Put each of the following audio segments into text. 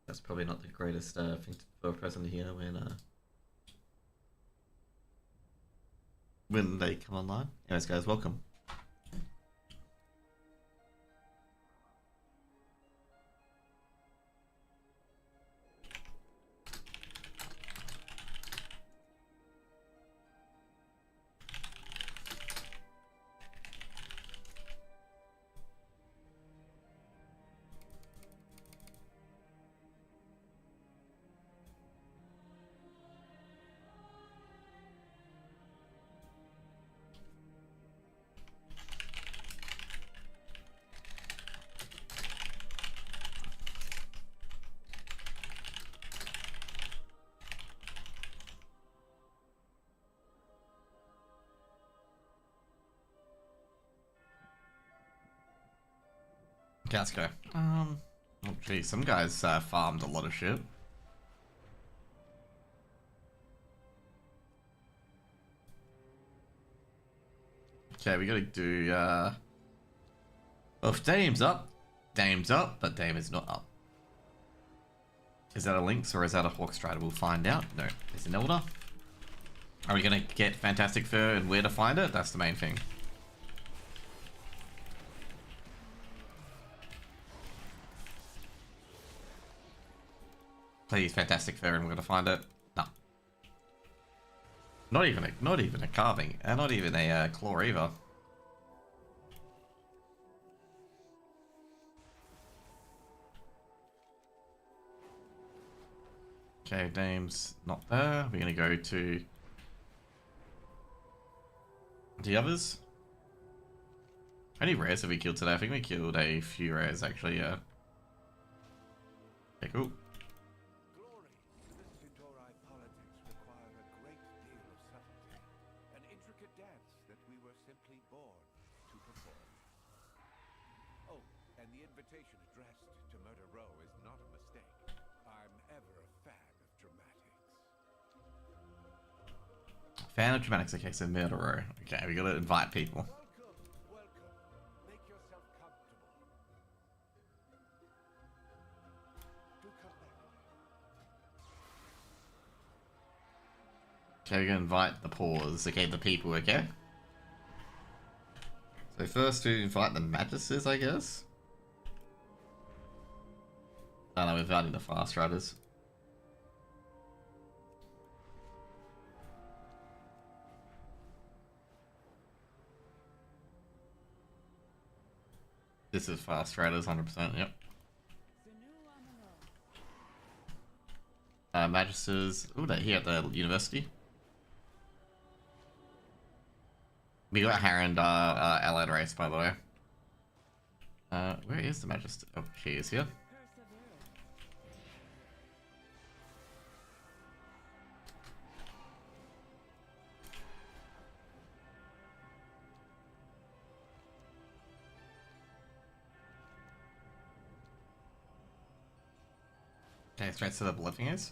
That's probably not the greatest thing for a person to hear when they come online. Anyways, guys, welcome. Okay, let's go. Oh, geez, some guys farmed a lot of shit. Okay, we gotta do, well, if Dame's up, but Dame is not up. Is that a Lynx or is that a Hawkstrider? We'll find out. No, it's an Elder. Are we gonna get Fantastic Fur and where to find it? That's the main thing. Please, Fantastic Fur, and we're gonna find it. No. Not even a carving, and not even a claw either. Okay, Dame's not there. We're gonna go to the others. How many rares have we killed today? I think we killed a few rares actually. Yeah. Okay, cool. Fan of dramatics. Okay, so Murderer. Okay, we gotta invite people. Okay, we're gonna invite the pause. Okay, the people. Okay. So first we invite the Magisters, I guess. I don't know, we're inviting the Fast Riders. This is Fast Riders, 100%, yep. Magisters. Oh, they're here at the university. We got Harrond, allied race, by the way. Where is the Magister? Oh, she is here. Okay, straight to the Bloodfingers.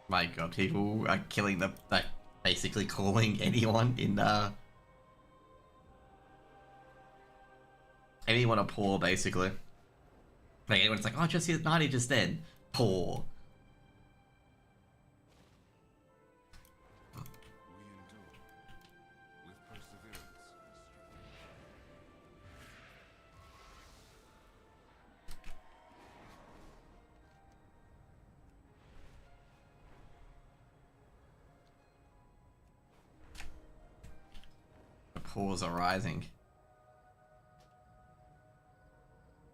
My god, people are killing the, like, basically calling anyone in, anyone a poor, basically. Like, anyone's like, oh, just hit 90 just then. Poor. The poors are rising.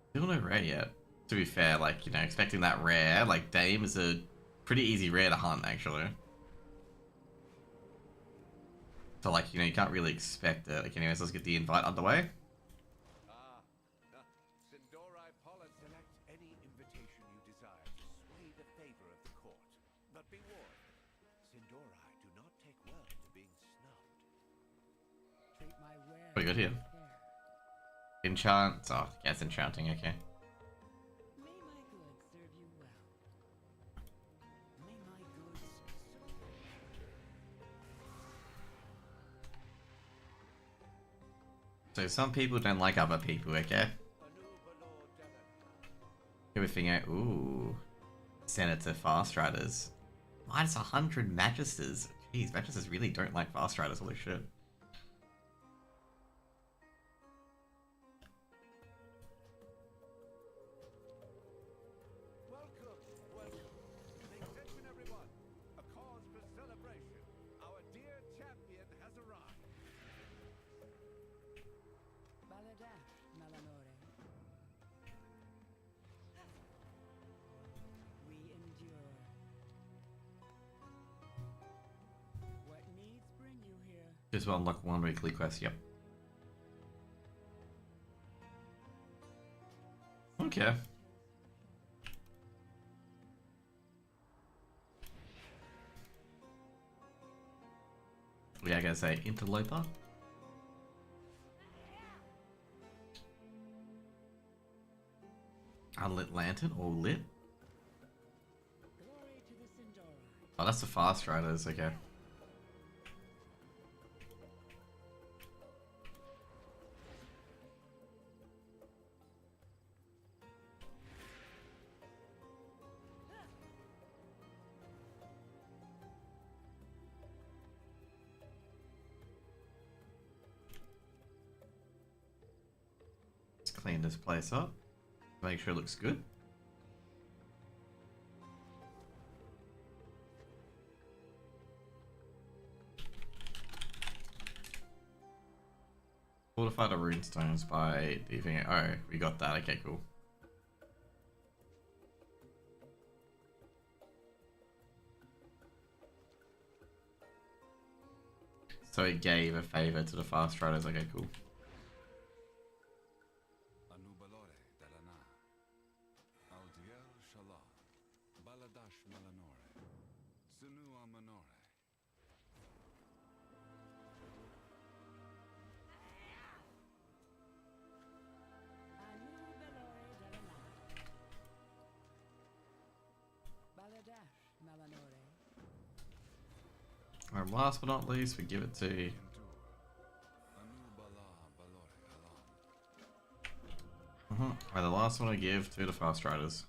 Still no rare yet. To be fair, like, you know, expecting that rare, like, Dame is a pretty easy rare to hunt, actually. So, like, you know, you can't really expect it. Like, anyways, let's get the invite underway. Pretty good here. Enchant. Oh, yeah, it's enchanting, okay. So some people don't like other people, okay? Everything out. Ooh. Senator Fast Riders. Minus 100 Magisters. Jeez, Magisters really don't like Fast Riders, holy shit. Just will unlock one weekly quest, yep. Okay. Yeah, I gotta say, Interloper. Unlit Lantern, all lit. Oh, that's the Fast Riders, okay. Let's clean this place up. Make sure it looks good. Fortify the runestones by leaving it. Oh, we got that. Okay, cool. So it gave a favor to the Fast Riders. Okay, cool. And last but not least, we give it to and the last one I give to the Fast Riders.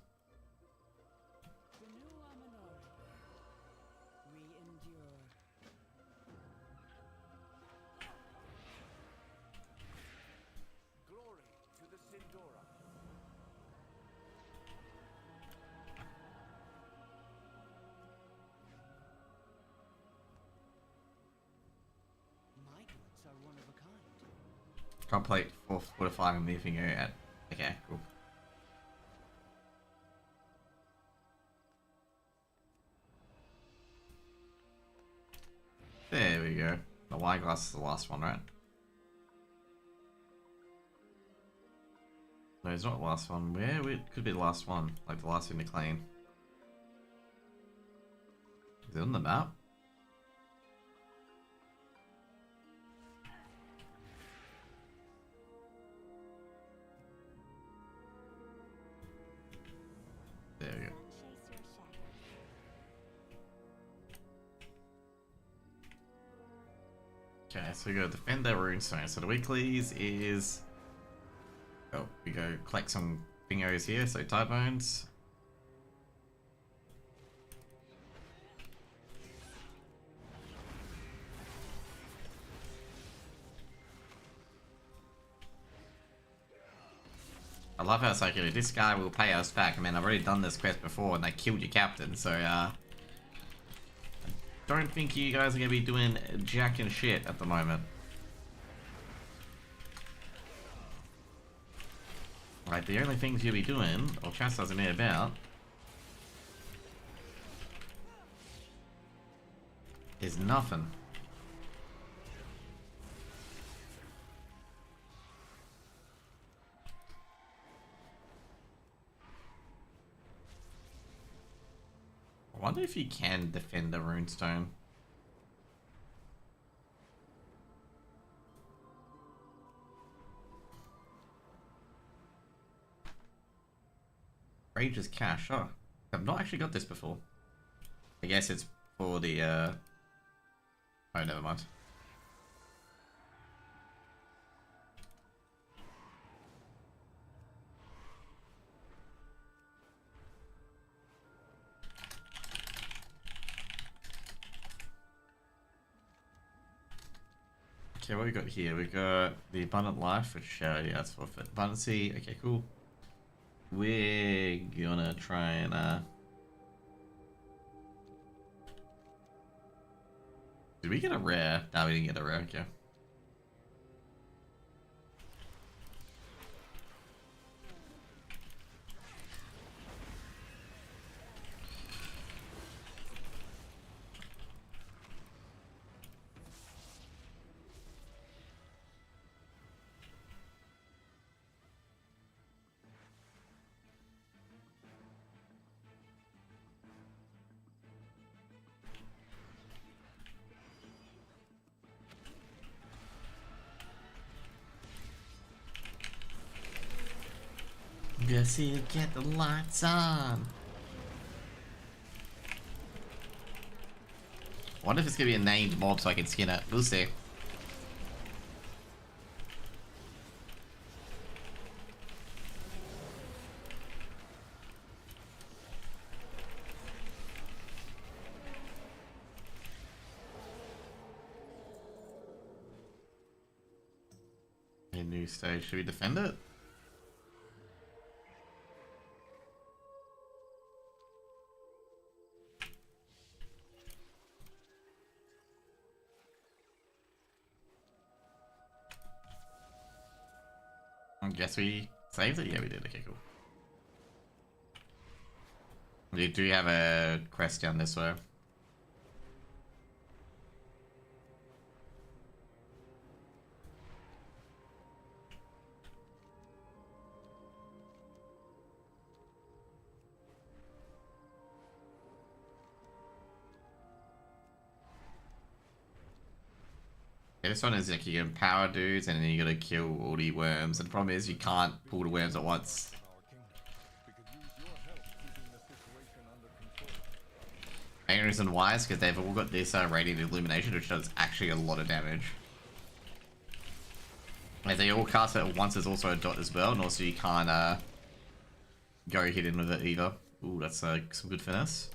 Complete for fortifying and leaving her at. Okay, cool. There we go. The wine glass is the last one, right? No, it's not the last one. Where it could be the last one, like the last thing to clean. Is it on the map? There we go. Okay, so we go defend that runestone. So the weeklies is. Oh, we go collect some bingos here. So Tide Bones. I love how it's like, this guy will pay us back. I mean, I've already done this quest before and they killed your captain, so don't think you guys are gonna be doing jack and shit at the moment. Right, the only things you'll be doing, or chastising me about, is nothing. I wonder if you can defend the runestone. Rage's Cache. Oh, I've not actually got this before. I guess it's for the, oh, never mind. Okay, what we got here? We got the Abundant Life, which, yeah, that's forfeit. Abundancy, okay, cool. We're gonna try and, did we get a rare? No, we didn't get a rare, okay. Guess you get the lights on. I wonder if it's gonna be a named mob so I can skin it. We'll see. A new stage. Should we defend it? I guess we saved it? Yeah, we did. Okay, cool. We do have a quest down this way. Yeah, this one is like you can power dudes and then you gotta kill all the worms. And the problem is you can't pull the worms at once. Main reason why is because they've all got this radiant illumination, which does actually a lot of damage. If they all cast it at once, there's also a dot as well, and also you can't go hit in with it either. Ooh, that's some good finesse.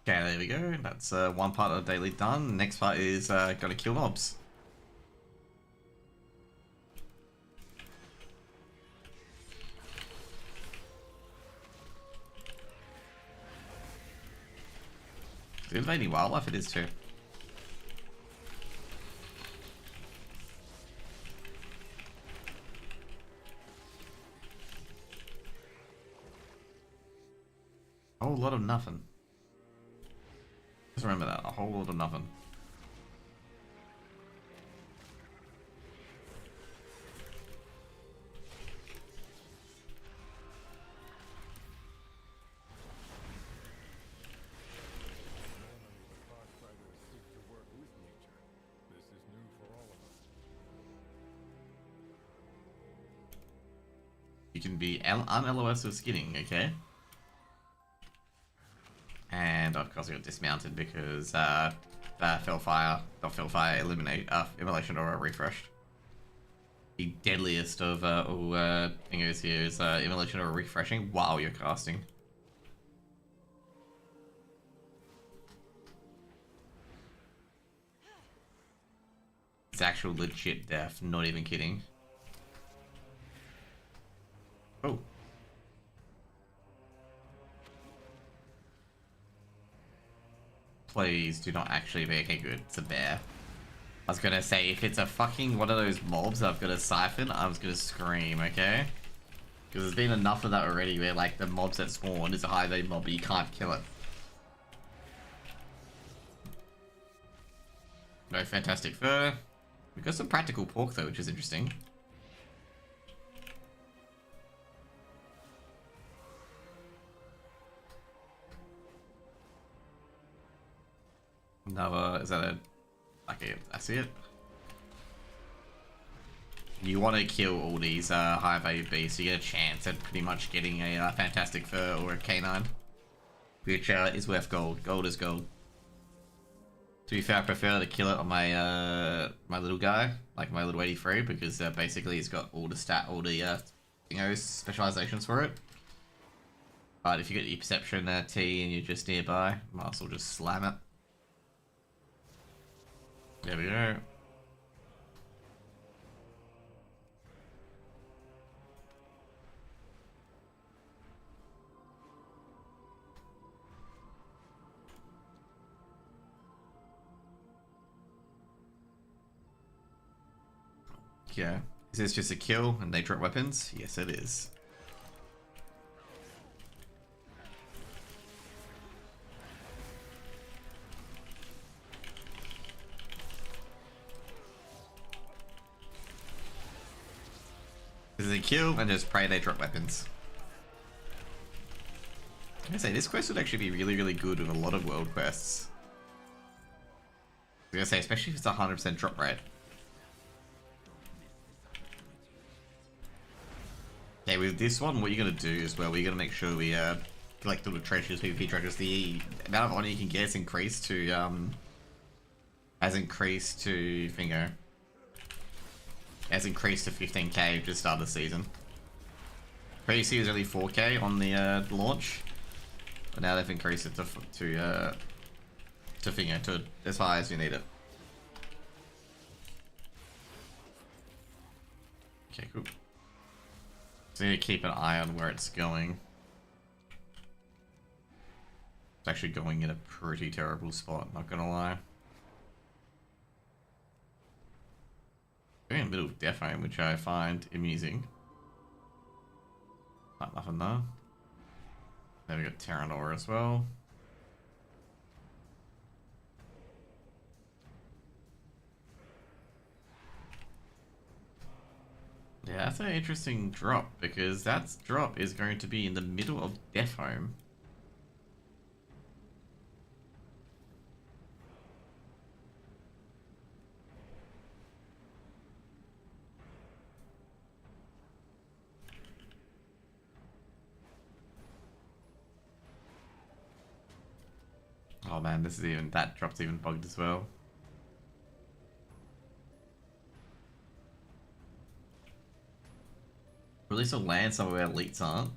Okay, there we go. That's one part of the daily done. Next part is gotta kill mobs. Is it invading wildlife? It is too. A whole lot of nothing. Just remember that, a whole lot of nothing. You can be un-LOS with skinning, okay? And of course we got dismounted because Felfire, not Felfire, Immolation Aura refreshed. The deadliest of all thingos here is Immolation Aura refreshing while you're casting. It's actual legit death, not even kidding. Oh. Please do not actually be okay, good. It's a bear. I was gonna say, if it's a fucking one of those mobs I've got a siphon, I was gonna scream, okay? Because there's been enough of that already where, like, the mobs that spawn is a high value mob, but you can't kill it. No fantastic fur. We've got some practical pork, though, which is interesting. Another, is that a, okay, I see it. You want to kill all these high value beasts, so you get a chance at pretty much getting a fantastic fur or a canine, which is worth gold. Gold is gold. To be fair, I prefer to kill it on my my little guy, like my little 83, because basically he's got all the specializations for it. But if you get your perception T and you're just nearby, might as well just slam it. There we go. Yeah. Is this just a kill and they drop weapons? Yes, it is. This is a kill and just pray they drop weapons. I say this quest would actually be really, really good with a lot of world quests. I was gonna say, especially if it's 100% drop rate. Okay, with this one, what you're gonna do is, well, we're gonna make sure we collect all the treasures, PvP treasures. The amount of honor you can get is increased to Fingo. Has increased to 15k just the start of the season. Previously it was only 4k on the launch, but now they've increased it to Fingo, to as high as you need it. Okay, cool. So you need to keep an eye on where it's going. It's actually going in a pretty terrible spot, not gonna lie. Going in the middle of Death Home, which I find amusing. Not nothing though. Then we got Terranor as well. Yeah, that's an interesting drop, because that drop is going to be in the middle of Death Home. Oh man, this is even, that drop's even bugged as well. Or at least it'll land somewhere where elites aren't.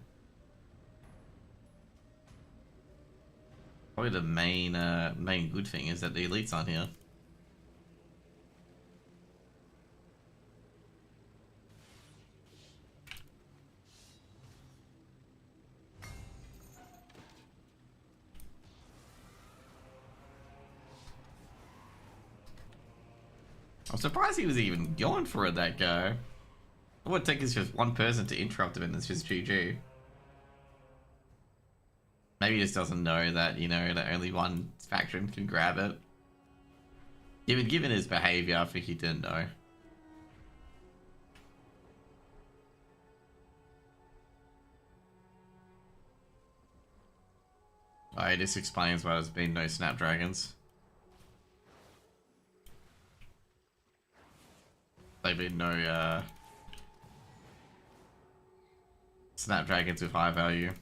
Probably the main good thing is that the elites aren't here. I'm surprised he was even going for it, that guy. It would take us just one person to interrupt him and it's just GG. Maybe he just doesn't know that, you know, that only one faction can grab it. Given his behavior, I think he didn't know. Alright, this explains why there's been no Snapdragons. There've been no Snapdragons with high value.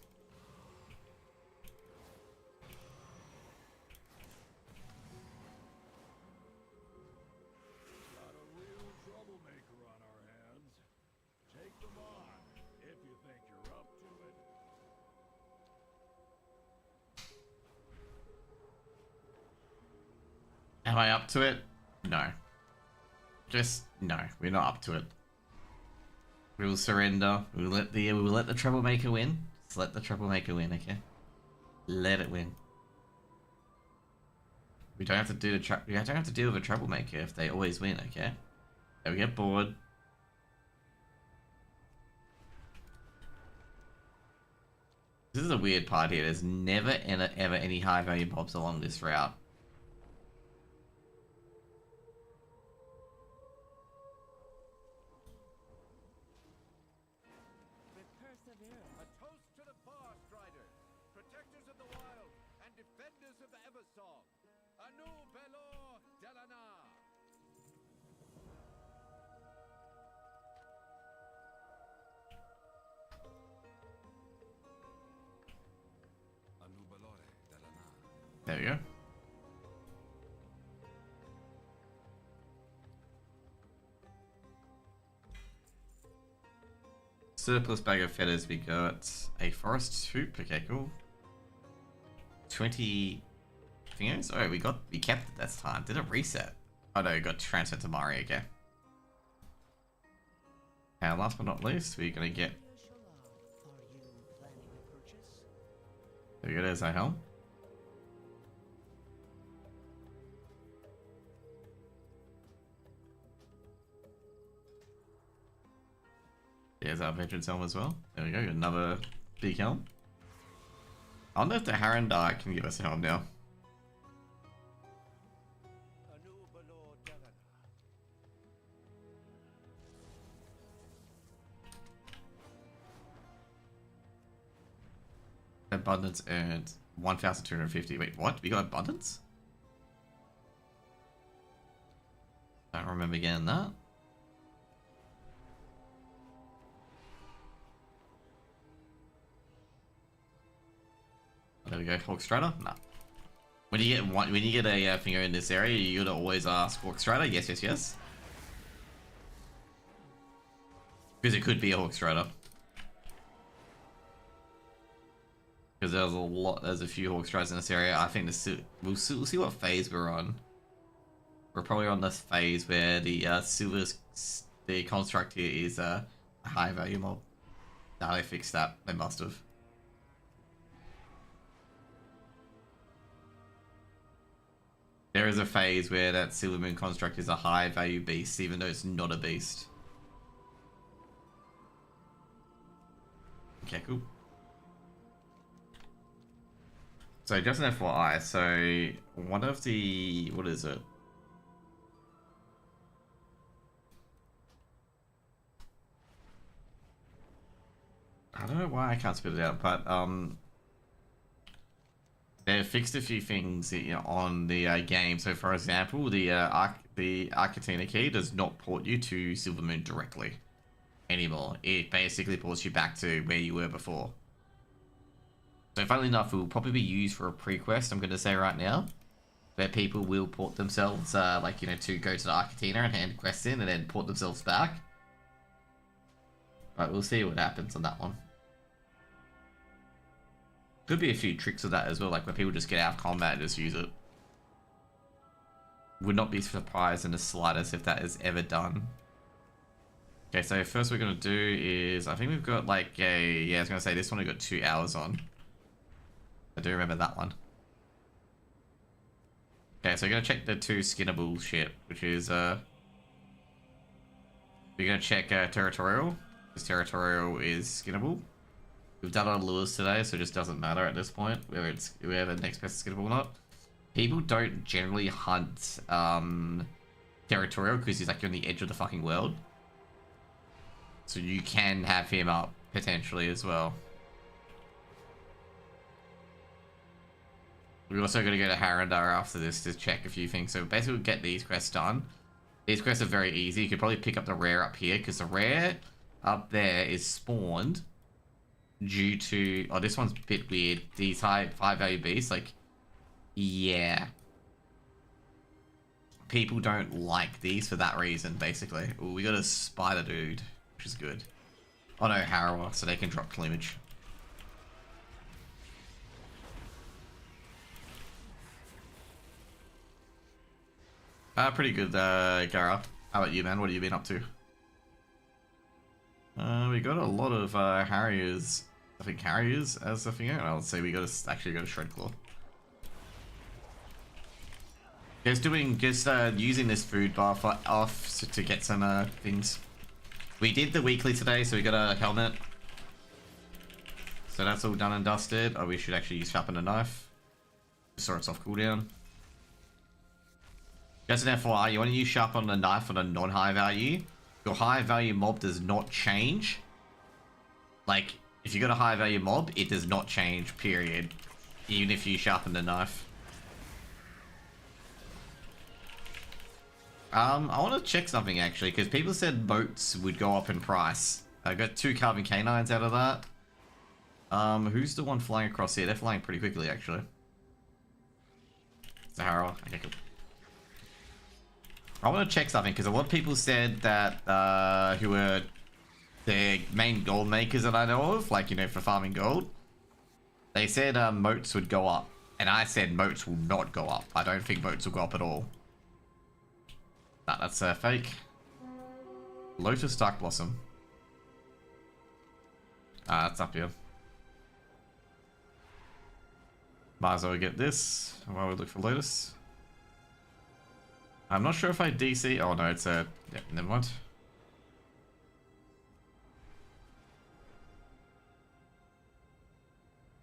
Am I up to it? No. Just no, we're not up to it. We will surrender. We will let the troublemaker win. Just let the troublemaker win, okay? Let it win. We don't have to do we don't have to deal with a troublemaker if they always win, okay? If we get bored. This is a weird part here. There's never ever any high value mobs along this route. There we go. Surplus bag of feathers, we got a forest hoop, okay, cool. 20 fingers? Oh, we kept it this time. Did it reset? Oh no, it got transferred to Mari, okay. And last but not least, we're gonna get... There we go, there's our helm. There's our veteran's helm as well. There we go, another big helm. I wonder if the Harandar can give us a helm now. Abundance earned 1,250. Wait, what? We got abundance? I don't remember getting that. There we go, Hawk Strider? Nah. When you get a finger in this area, you gotta always ask Hawk Strider. Yes, yes, yes. Because it could be a Hawk Strider. Because there's a few Hawk Striders in this area. I think we'll see what phase we're on. We're probably on this phase where the the construct here is a high value mob. Now they fixed that. They must have. There is a phase where that Silvermoon construct is a high value beast, even though it's not a beast. Okay, cool. So just an FYI, so one of the, what is it? I don't know why I can't spit it out, but they fixed a few things, you know, on the game. So, for example, the Arcatina key does not port you to Silvermoon directly anymore. It basically ports you back to where you were before. So, funnily enough, it will probably be used for a pre-quest, I'm going to say right now, where people will port themselves, like, you know, to go to the Arcatina and hand quests in and then port themselves back. But we'll see what happens on that one. Could be a few tricks of that as well, like where people just get out of combat and just use it. Would not be surprised in the slightest if that is ever done. Okay, so first we're going to do is, I think we've got like a, yeah, I was going to say this one we got 2 hours on. I do remember that one. Okay, so we're going to check the 2 skinnable shit, which is, we're going to check Territorial, because Territorial is skinnable. We've done it on Lewis today, so it just doesn't matter at this point, whether the next best is skinnable or not. People don't generally hunt Territorial, because he's like on the edge of the fucking world. So you can have him up, potentially, as well. We're also going to go to Harandar after this to check a few things. So basically we'll get these quests done. These quests are very easy. You could probably pick up the rare up here, because the rare up there is spawned due to... Oh, this one's a bit weird. These high value beasts, like... Yeah. People don't like these for that reason, basically. Ooh, we got a spider dude, which is good. Oh no, Harrower, so they can drop plumage. Pretty good, Gara. How about you, man? What have you been up to? We got a lot of Harriers. I think Harriers as a thing. And I'll say we got actually got a Shredclaw. Just using this food bar for off to get some things. We did the weekly today, so we got a helmet. So that's all done and dusted. Oh, we should actually sharpen a knife. So it's off cooldown. Just an FYI, you want to use sharpen a knife on a non-high value. Your high value mob does not change. Like, if you got a high value mob, it does not change, period. Even if you sharpen the knife. I want to check something actually, because people said boats would go up in price. I got 2 Carbon Canines out of that. Who's the one flying across here? They're flying pretty quickly actually. Sahara. Okay, cool. I want to check something because a lot of people said that who were the main gold makers that I know of, like, you know, for farming gold, they said moats would go up, and I said moats will not go up. I don't think moats will go up at all. Nah, that's fake. Lotus Dark Blossom. That's up here. Might as well get this while we look for Lotus. I'm not sure if I DC. Oh no, it's a. Yeah, never mind.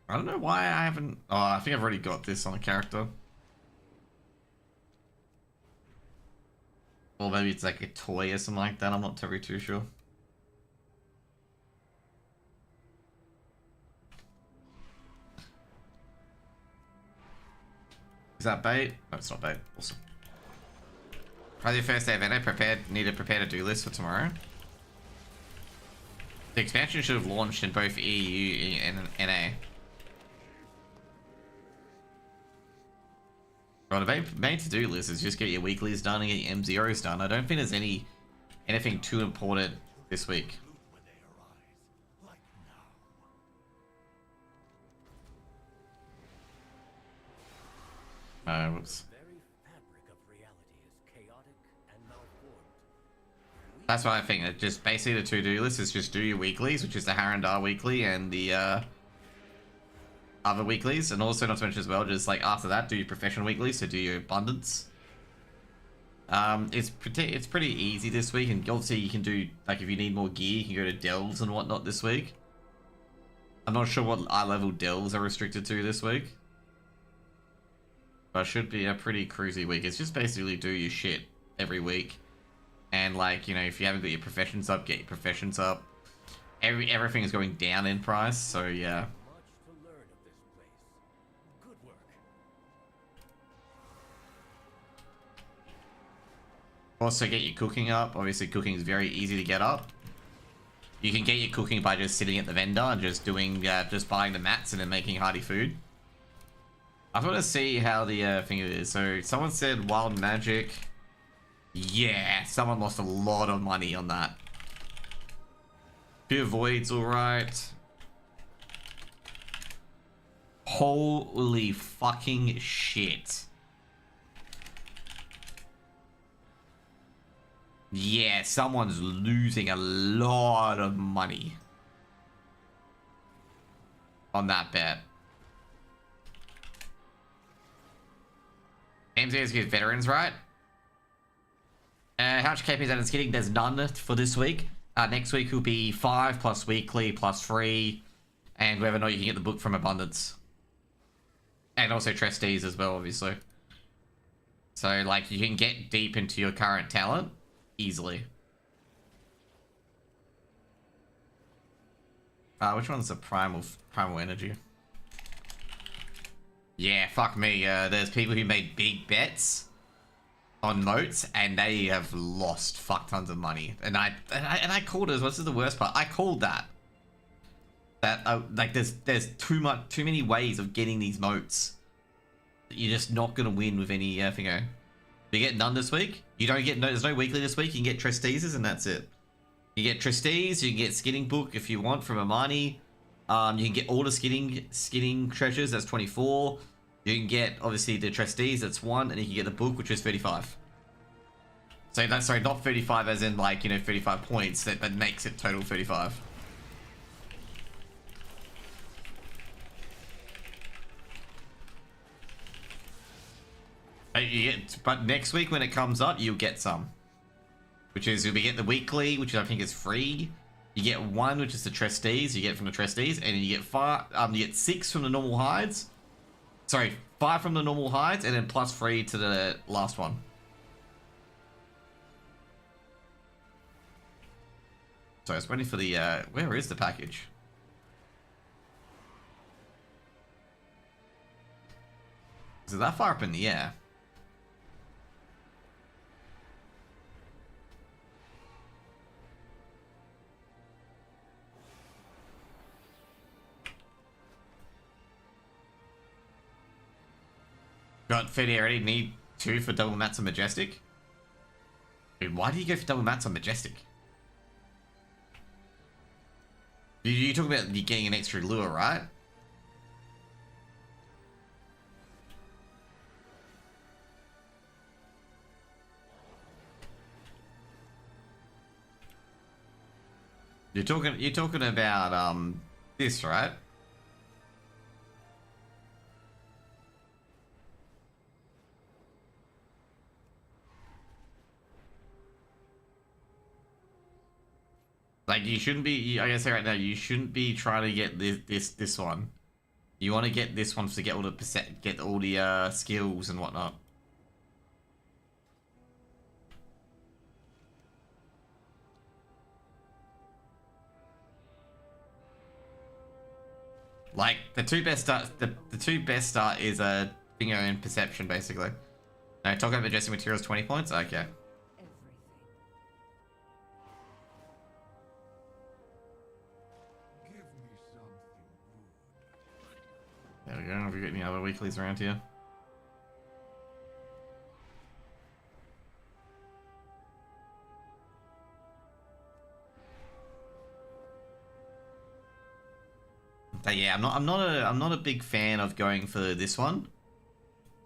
I don't know why I haven't. Oh, I think I've already got this on a character. Or maybe it's like a toy or something like that. I'm not terribly too sure. Is that bait? No, it's not bait. Awesome. Friday, first day event. I need to prepare to do list for tomorrow. The expansion should have launched in both EU and NA. Well, the main to-do list is just get your weeklies done and get your M0s done. I don't think there's anything too important this week. Whoops. That's what I think. It just basically the to-do list is just do your weeklies, which is the Harandar weekly and the other weeklies, and also not to mention as well, just like after that, do your professional weeklies, so do your abundance. It's pretty easy this week, and obviously you can do, like, if you need more gear, you can go to delves and whatnot this week. I'm not sure what eye level delves are restricted to this week, but it should be a pretty cruisy week. It's just basically do your shit every week, and, like, you know, if you haven't got your professions up, get your professions up. Everything is going down in price, so yeah. Also get your cooking up. Obviously cooking is very easy to get up. You can get your cooking by just sitting at the vendor and just doing, just buying the mats and then making hearty food. I want to see how the thing is. So someone said wild magic. Yeah, someone lost a lot of money on that. Pure void's alright. Holy fucking shit. Yeah, someone's losing a lot of money on that bet. MCS gives veterans, right? How much KP is that it's getting? There's none for this week. Next week will be 5 plus weekly plus free, and whether or not you can get the book from Abundance. And also trustees as well, obviously. So, like, you can get deep into your current talent easily. Which one's the primal energy? Yeah, fuck me. There's people who made big bets on moats, and they have lost fuck tons of money. And I called it. What's the worst part? I called that. Like there's too many ways of getting these moats. You're just not gonna win with any thingo. You get none this week. You don't get there's no weekly this week. You can get trustees and that's it. You get trustees. You can get skinning book if you want from Amani. You can get all the skinning treasures. That's 24. You can get obviously the trustees. That's 1, and you can get the book, which is 35. So that's sorry, not 35 as in like 35 points. That makes it total 35. But next week when it comes up, you'll get some. Which is, you'll be getting the weekly, which I think is free. You get 1, which is the trustees. You get it from the trustees, and you get 5. You get 6 from the normal hides. Sorry, 5 from the normal hides, and then plus 3 to the last one. So I was waiting for the. Where is the package? Is it that far up in the air? Got 30 already, need 2 for double mats on Majestic? Dude, why do you go for double mats on Majestic? You talk about you getting an extra lure, right? You're talking about this, right? Like you shouldn't be. I gotta say right now, you shouldn't be trying to get this one. You want to get this one to get all the skills and whatnot. Like the two best start is a bingo and perception basically. No, talk about adjusting materials 20 points. Okay. There we go. Have you got any other weeklies around here? But yeah, I'm not a big fan of going for this one.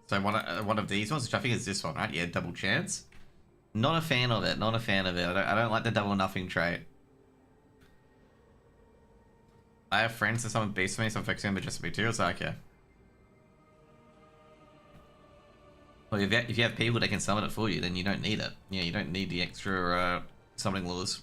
So one of these ones, which I think is this one, right? Yeah, double chance. Not a fan of it. Not a fan of it. I don't like the double nothing trait. I have friends that someone beats me, so I'm fixing them with just materials. Okay. Well, if you have people that can summon it for you, then you don't need it. Yeah, you don't need the extra summoning lures.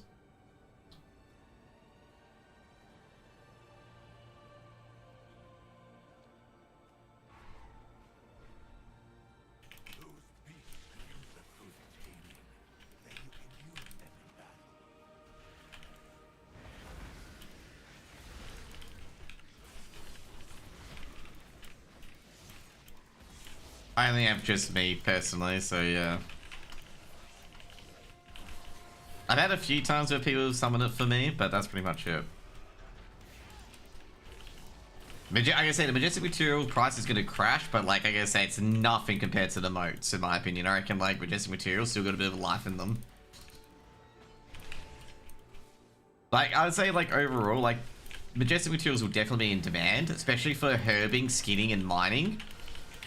I only have just me personally, so yeah. I've had a few times where people summon it for me, but that's pretty much it. Like I say, the Majestic Material price is going to crash, but like I gotta say, it's nothing compared to the moats, in my opinion. I reckon like Majestic Materials still got a bit of life in them. Like, I would say like overall, like Majestic Materials will definitely be in demand, especially for herbing, skinning, and mining.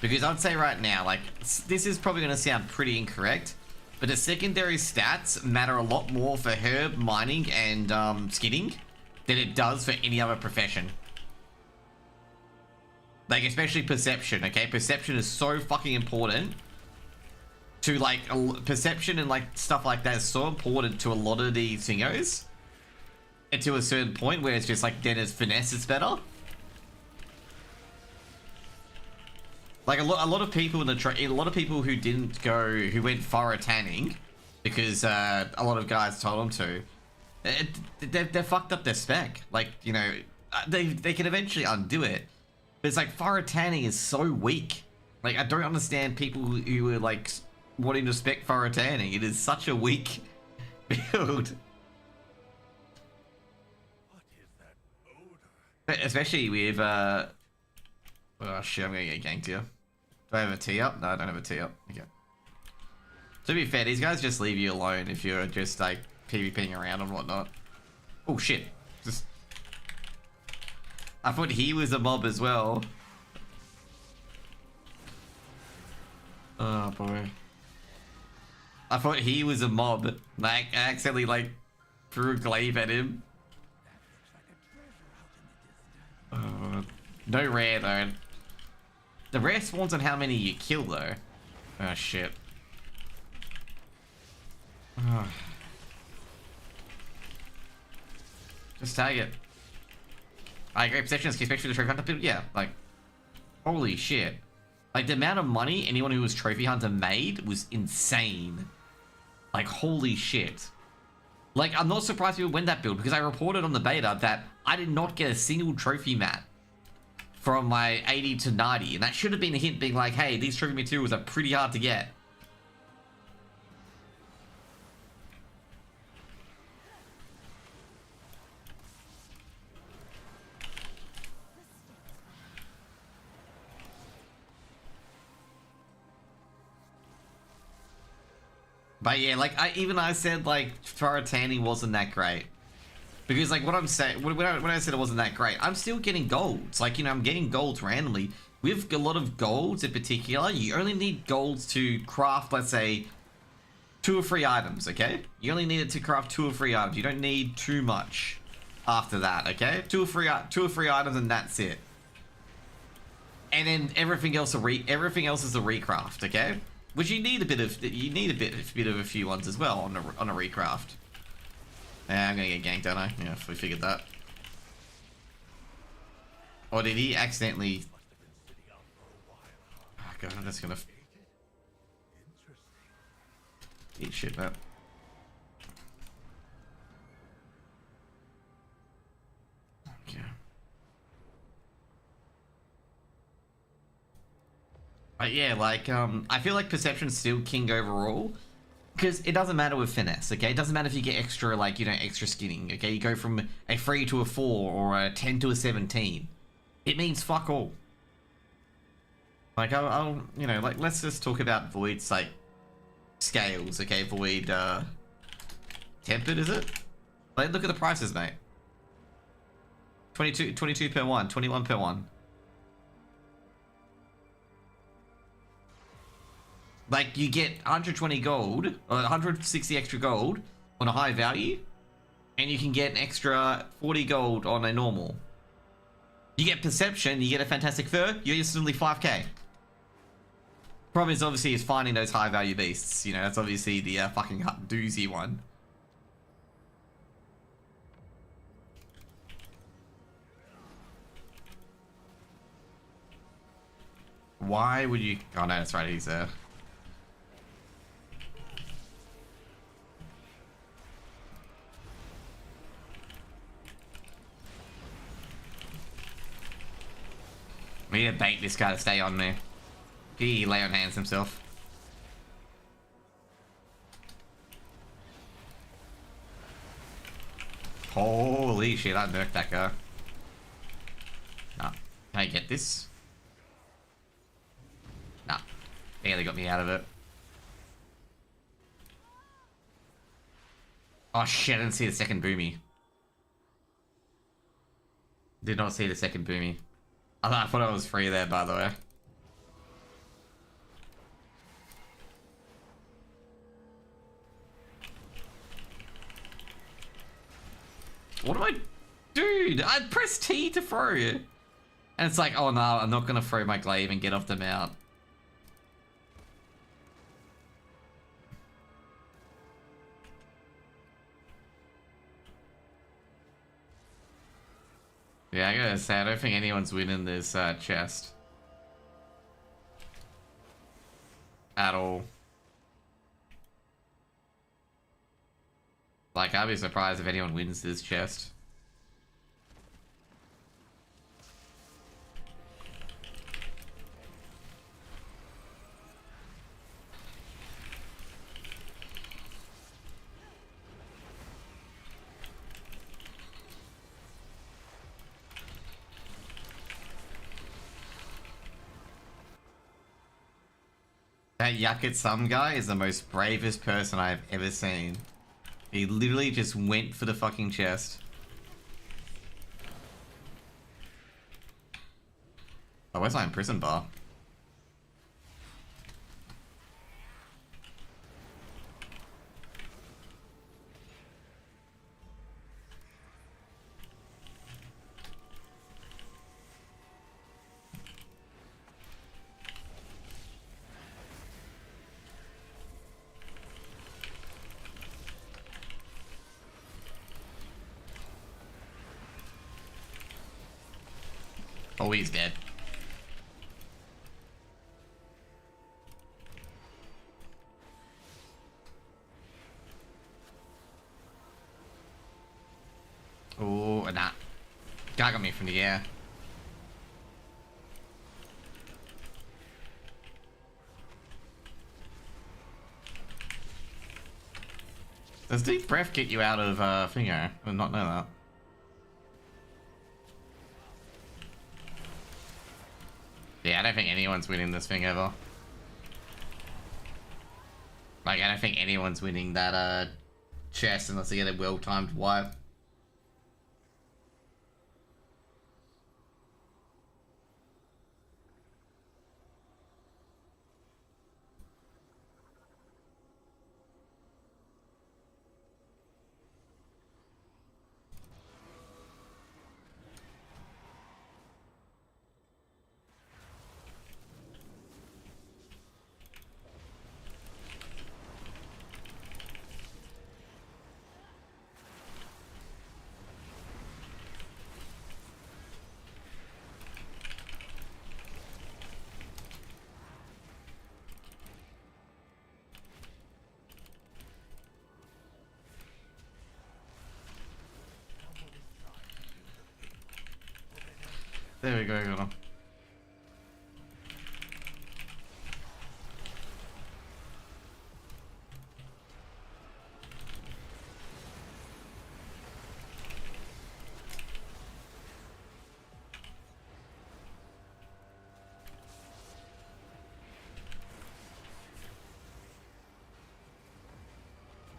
Because I'd say right now, like, this is probably going to sound pretty incorrect, but the secondary stats matter a lot more for herb, mining, and skinning than it does for any other profession. Like, especially perception, okay? Perception is so fucking important to, like, perception and, like, stuff like that is so important to a lot of these thingos. And to a certain point where it's just, like, then as finesse is better. Like a lot of people in a lot of people who who went Fara tanning because a lot of guys told them to. They fucked up their spec. Like, you know, they can eventually undo it, but it's like Fara tanning is so weak. Like, I don't understand people who are like wanting to spec Fara tanning. It is such a weak build. What is that odor? Especially with oh shit, I'm gonna get ganked here. Do I have a tee up? No, I don't have a tee up. Okay. To be fair, these guys just leave you alone if you're just like PvPing around and whatnot. Oh shit. Just I thought he was a mob as well. Oh boy. I thought he was a mob. Like, I accidentally like threw a glaive at him. No rare though. The rare spawns on how many you kill though. Oh shit. Just tag it. I agree, possession is especially the trophy hunter people. Yeah, like, holy shit. Like, the amount of money anyone who was trophy hunter made was insane. Like, holy shit. Like, I'm not surprised people went that build because I reported on the beta that I did not get a single trophy mat from my 80 to 90, and that should have been a hint being like, hey, these trophy materials are pretty hard to get. But yeah, like I said like Faratani wasn't that great. Because like what I'm saying, when I said it wasn't that great, I'm still getting golds. Like, you know, I'm getting golds randomly. With a lot of golds in particular, you only need golds to craft, let's say, 2 or 3 items, okay? You only need it to craft 2 or 3 items. You don't need too much after that, okay? 2 or 3 items and that's it. And then everything else is a recraft, okay? Which you need a bit of a few ones as well on a recraft. Yeah, I'm gonna get ganked, don't I? Yeah, we figured that. Or did he accidentally? Oh god, I'm just gonna eat shit, man. Okay. But yeah, like I feel like Perception's still king overall. Because it doesn't matter with finesse, okay? It doesn't matter if you get extra, like, you know, extra skinning, okay? You go from a 3 to a 4 or a 10 to a 17. It means fuck all. Like, I'll you know, like, let's just talk about Void's, like, scales, okay? Void, Tempered, is it? Like, look at the prices, mate. 22 per one, 21 per one. Like, you get 120 gold, or 160 extra gold on a high value, and you can get an extra 40 gold on a normal. You get Perception, you get a Fantastic Fur, you're instantly 5k. Problem is, obviously, is finding those high value beasts. You know, that's obviously the fucking doozy one. Why would you... Oh no, that's right, he's there. We need to bait this guy to stay on me. He lay on hands himself. Holy shit, I nerfed that guy. Nah. Can I get this? Nah. Barely got me out of it. Oh shit, I didn't see the second boomy. Did not see the second boomy. I thought I was free there, by the way. What do I... Dude, I pressed T to throw. And it's like, oh no, I'm not gonna throw my glaive and get off the mount. Yeah, I gotta say, I don't think anyone's winning this chest. At all. Like, I'd be surprised if anyone wins this chest. That Yakut guy is the most bravest person I've ever seen. He literally just went for the fucking chest. Oh, where's my prison bar? Oh, he's dead. Oh, nah. Guy got me from the air. Does deep breath get you out of finger? I did not know that. Yeah, I don't think anyone's winning this thing ever. Like, I don't think anyone's winning that chest unless they get a well-timed wipe. There we go, got him.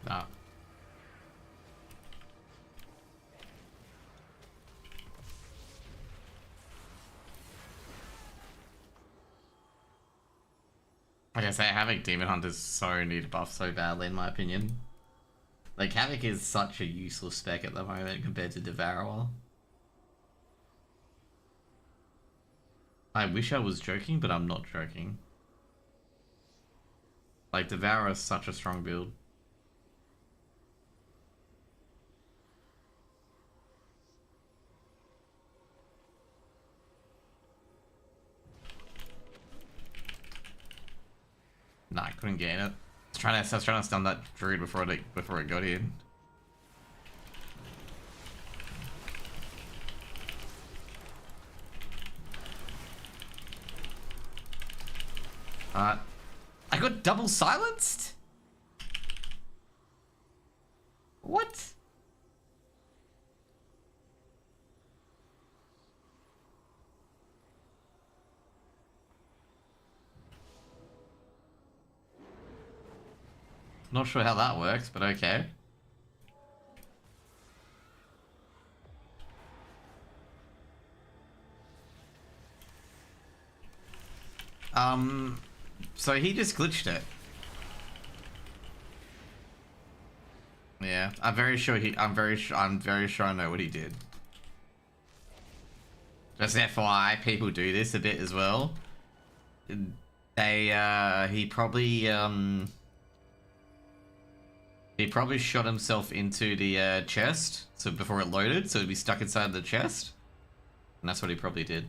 Nah. Like I say, Havoc Demon Hunters so need a buff so badly, in my opinion. Like, Havoc is such a useless spec at the moment compared to Devourer. I wish I was joking, but I'm not joking. Like, Devourer is such a strong build. Nah, I couldn't gain it. I was trying to stun that druid before it got in. I got double silenced? What? Not sure how that works, but okay. So he just glitched it. Yeah, I'm very sure I'm very sure I know what he did. Just FYI, people do this a bit as well. He probably shot himself into the chest, so before it loaded, so it'd be stuck inside the chest. And that's what he probably did.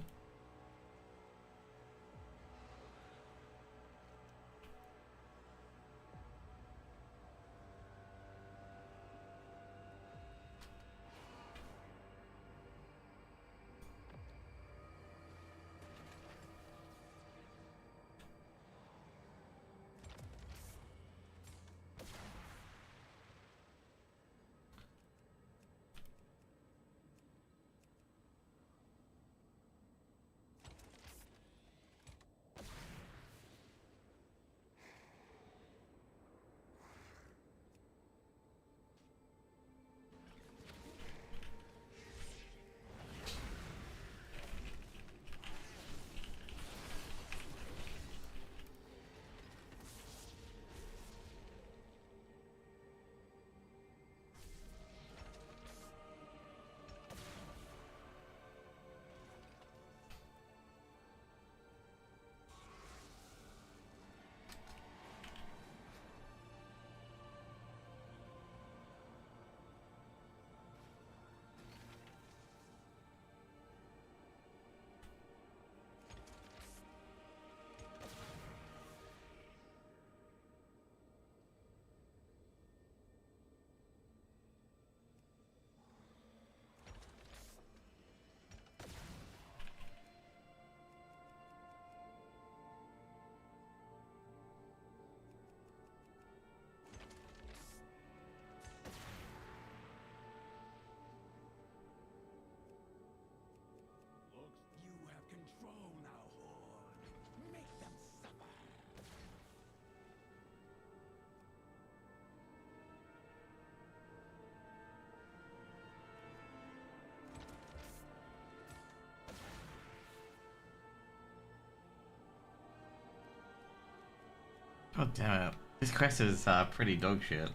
God damn it. This quest is pretty dog shit.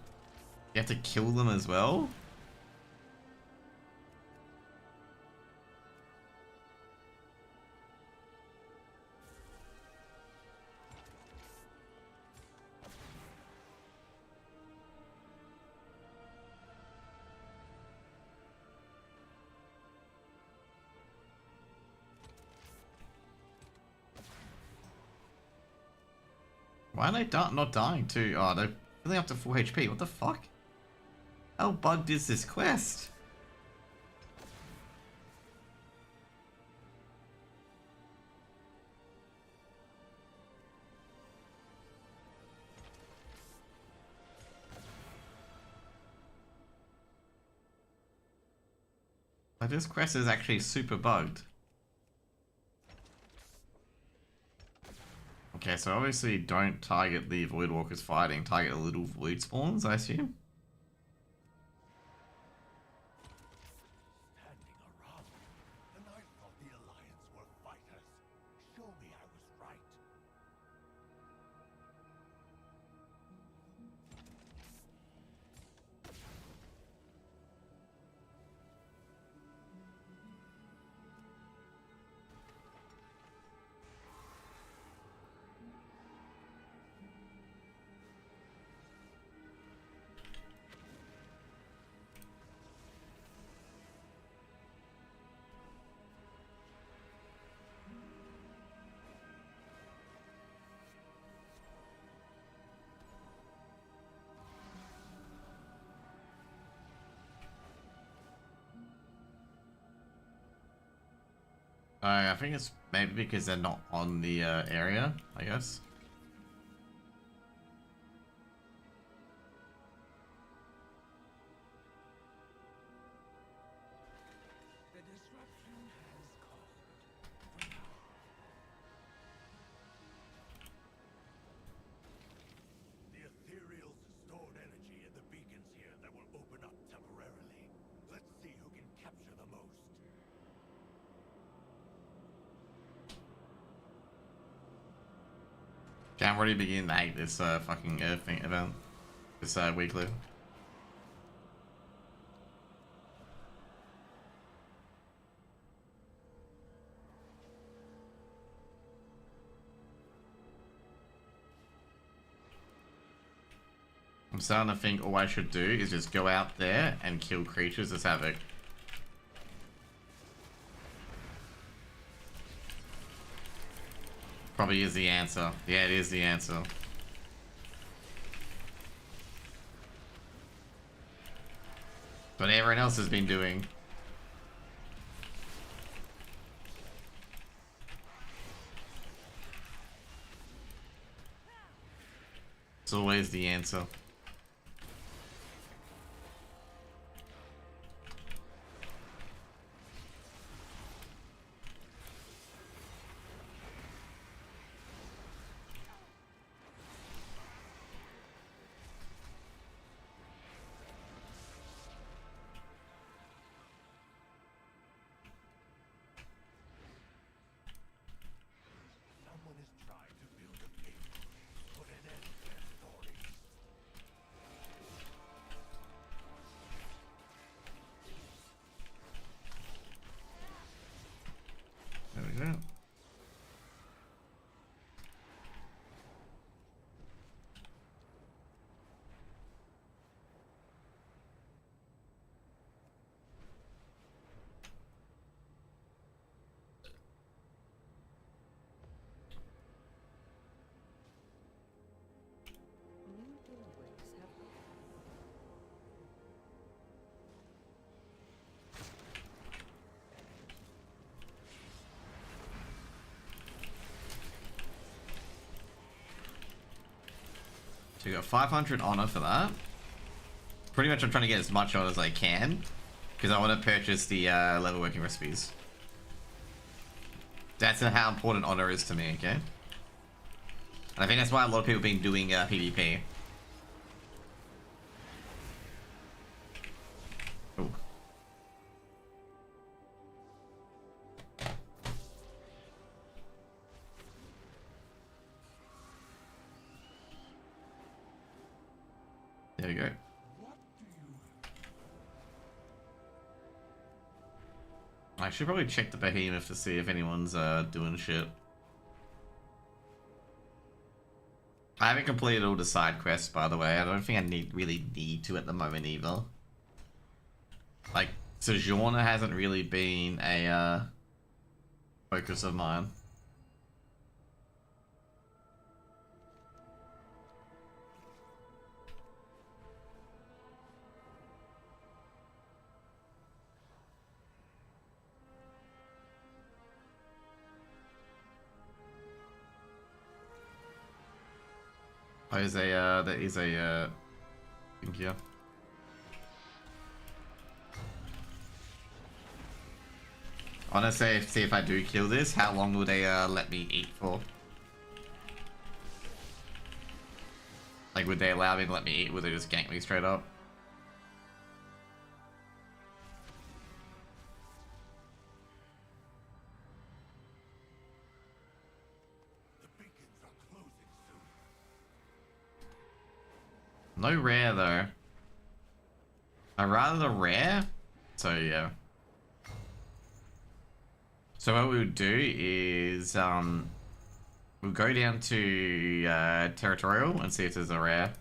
You have to kill them as well? Why are they not dying too? Oh, they're really up to full HP. What the fuck? How bugged is this quest? Like, this quest is actually super bugged. Okay, so obviously don't target the Void Walkers fighting, target the little Void Spawns, I assume? Standing around, and I thought the Alliance were fighters. Show me I was right. I think it's maybe because they're not on the area, I guess. The disruption has caused. For now. The ethereals stored energy in the beacons here that will open up temporarily. Let's see who can capture the most. Okay, I'm already beginning to hate this fucking Earth thing event. This weekly. I'm starting to think all I should do is just go out there and kill creatures as havoc. Probably is the answer. Yeah, it is the answer. What everyone else has been doing. It's always the answer. Someone is trying to build a fate. Put an end to their stories. There we go. New doorways have opened. So you got 500 honor for that. Pretty much I'm trying to get as much honor as I can. Because I want to purchase the level working recipes. That's how important honor is to me, okay? And I think that's why a lot of people have been doing PvP. Ooh. There we go. I should probably check the behemoth to see if anyone's doing shit. I haven't completed all the side quests, by the way. I don't think I really need to at the moment either. Like, Sojourner hasn't really been a focus of mine. Oh, there is a thing here. I want to see if I do kill this, how long will they let me eat for? Like, would they allow me to let me eat? Would they just gank me straight up? The beacons are closing soon. No rare though. I'd rather the rare. So yeah. So what we would do is we'll go down to territorial and see if there's a rare.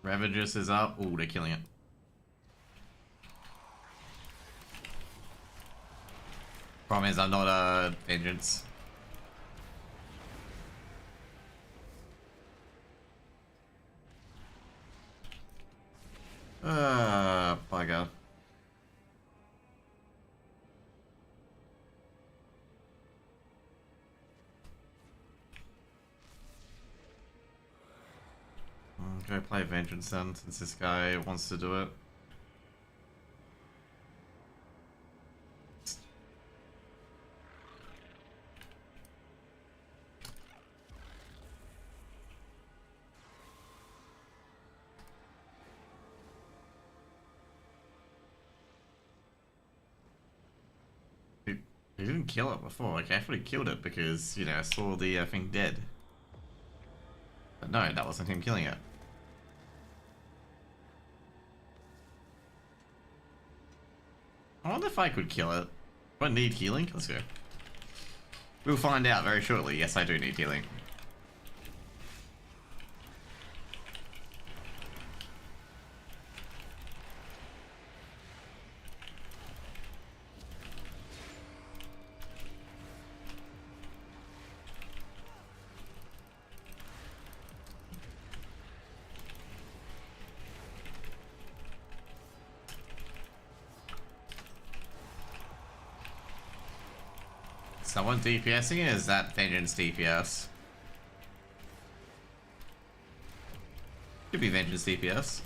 Ravages is up. Ooh, they're killing it. Problem is, I'm not a vengeance. Bugger. Go play vengeance then, since this guy wants to do it. He didn't kill it before. Like, I thought he killed it because, you know, I saw the thing dead. But no, that wasn't him killing it. I wonder if I could kill it. Do I need healing? Let's go. We'll find out very shortly. Yes, I do need healing. Someone DPSing it? Is that Vengeance DPS? Could be Vengeance DPS.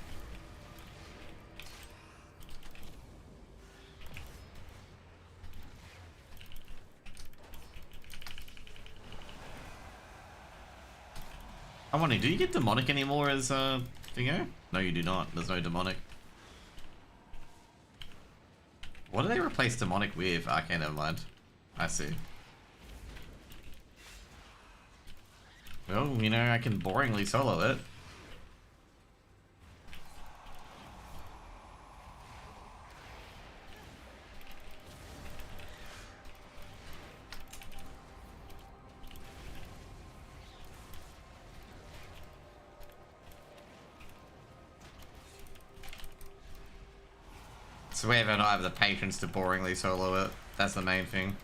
I'm wondering, do you get demonic anymore as thingo? No, you do not. There's no demonic. What do they replace demonic with? Okay, never mind. I see. Well, you know, I can boringly solo it. So whether or not I have the patience to boringly solo it, that's the main thing.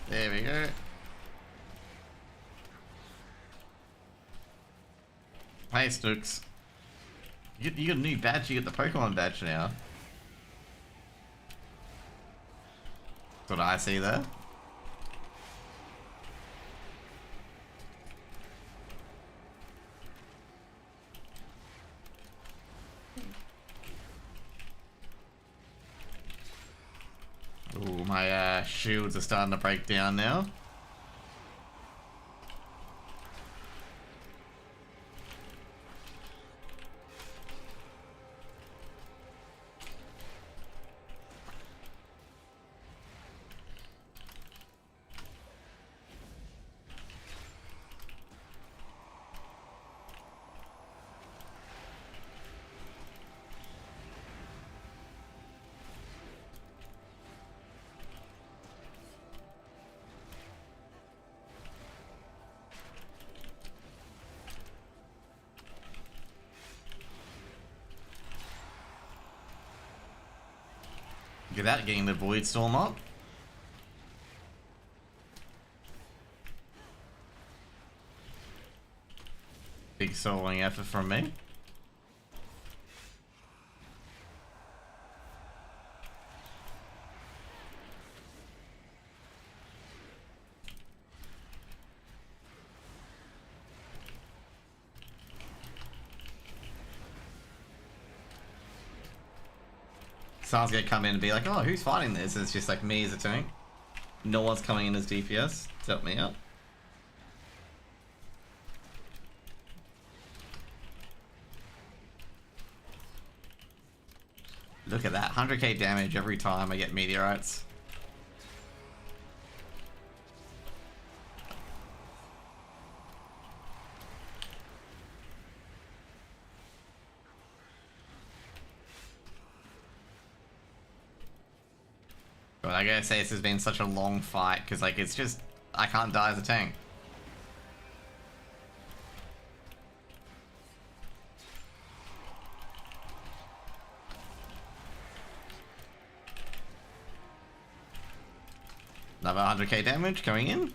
There we go. Hey, Snooks. You get a new badge, you get the Pokemon badge now. That's what I see there. Ooh, my shields are starting to break down now. Look at that, getting the Void Storm up. Big soloing effort from me. Someone's gonna come in and be like, oh, who's fighting this? It's just like me as a tank. No one's coming in as DPS to help me out. Look at that, 100k damage every time I get meteorites. But I gotta say, this has been such a long fight, because like, it's just, I can't die as a tank. Another 100k damage coming in.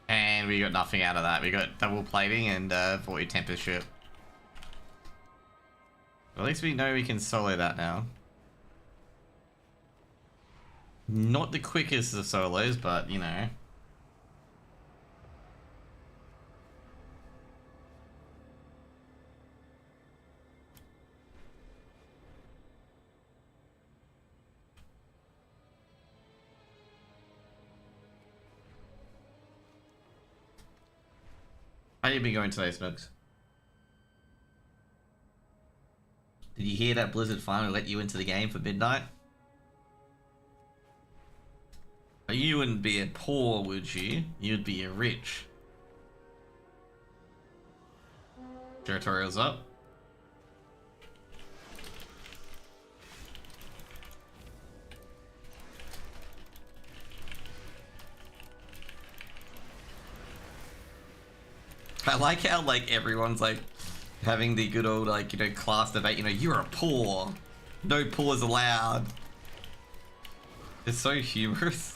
And we got nothing out of that. We got double plating and Void Tempest ship. At least we know we can solo that now. Not the quickest of solos, but you know. How you been going today, Smokes? Did you hear that Blizzard finally let you into the game for midnight? You wouldn't be a poor, would you? You'd be a rich. Territorial's up. I like how like everyone's like having the good old like, you know, class debate, you know, you're a poor. No poors allowed. It's so humorous.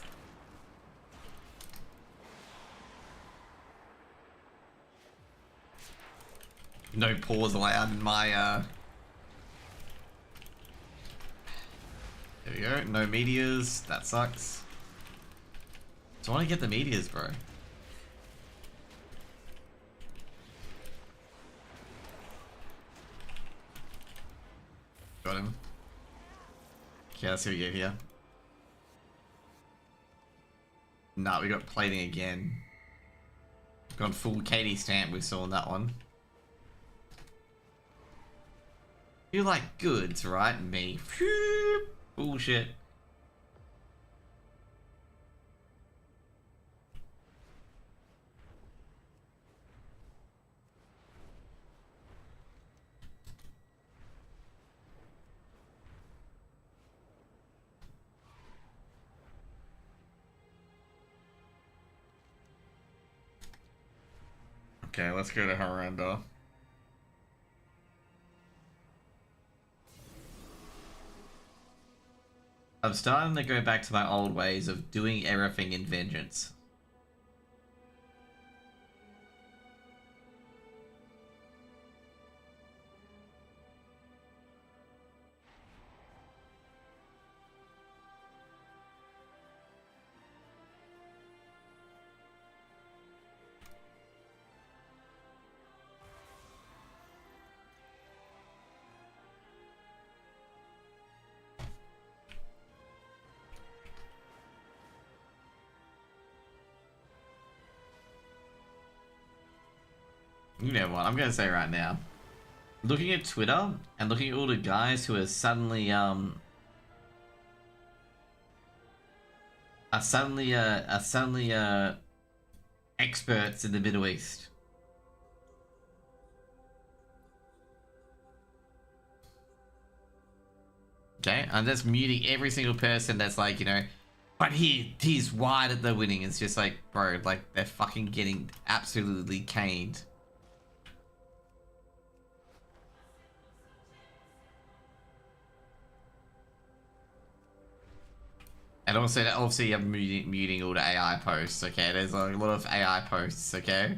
No pause allowed in my, There we go, no meteors, that sucks. So I want to get the meteors, bro. Got him. Okay, let's see what we get here. Nah, we got plating again. Gone full Katie stamp, we saw on that one. You like goods, right? Me. Phew, bullshit. Okay, let's go to Horrenda. I'm starting to go back to my old ways of doing everything in vengeance. You know what? I'm gonna say right now. Looking at Twitter and looking at all the guys who are suddenly experts in the Middle East. Okay, I'm just muting every single person that's like, you know, but he's wide at the winning. It's just like, bro, like they're fucking getting absolutely caned. And also, obviously, I'm muting all the AI posts, okay? There's a lot of AI posts, okay?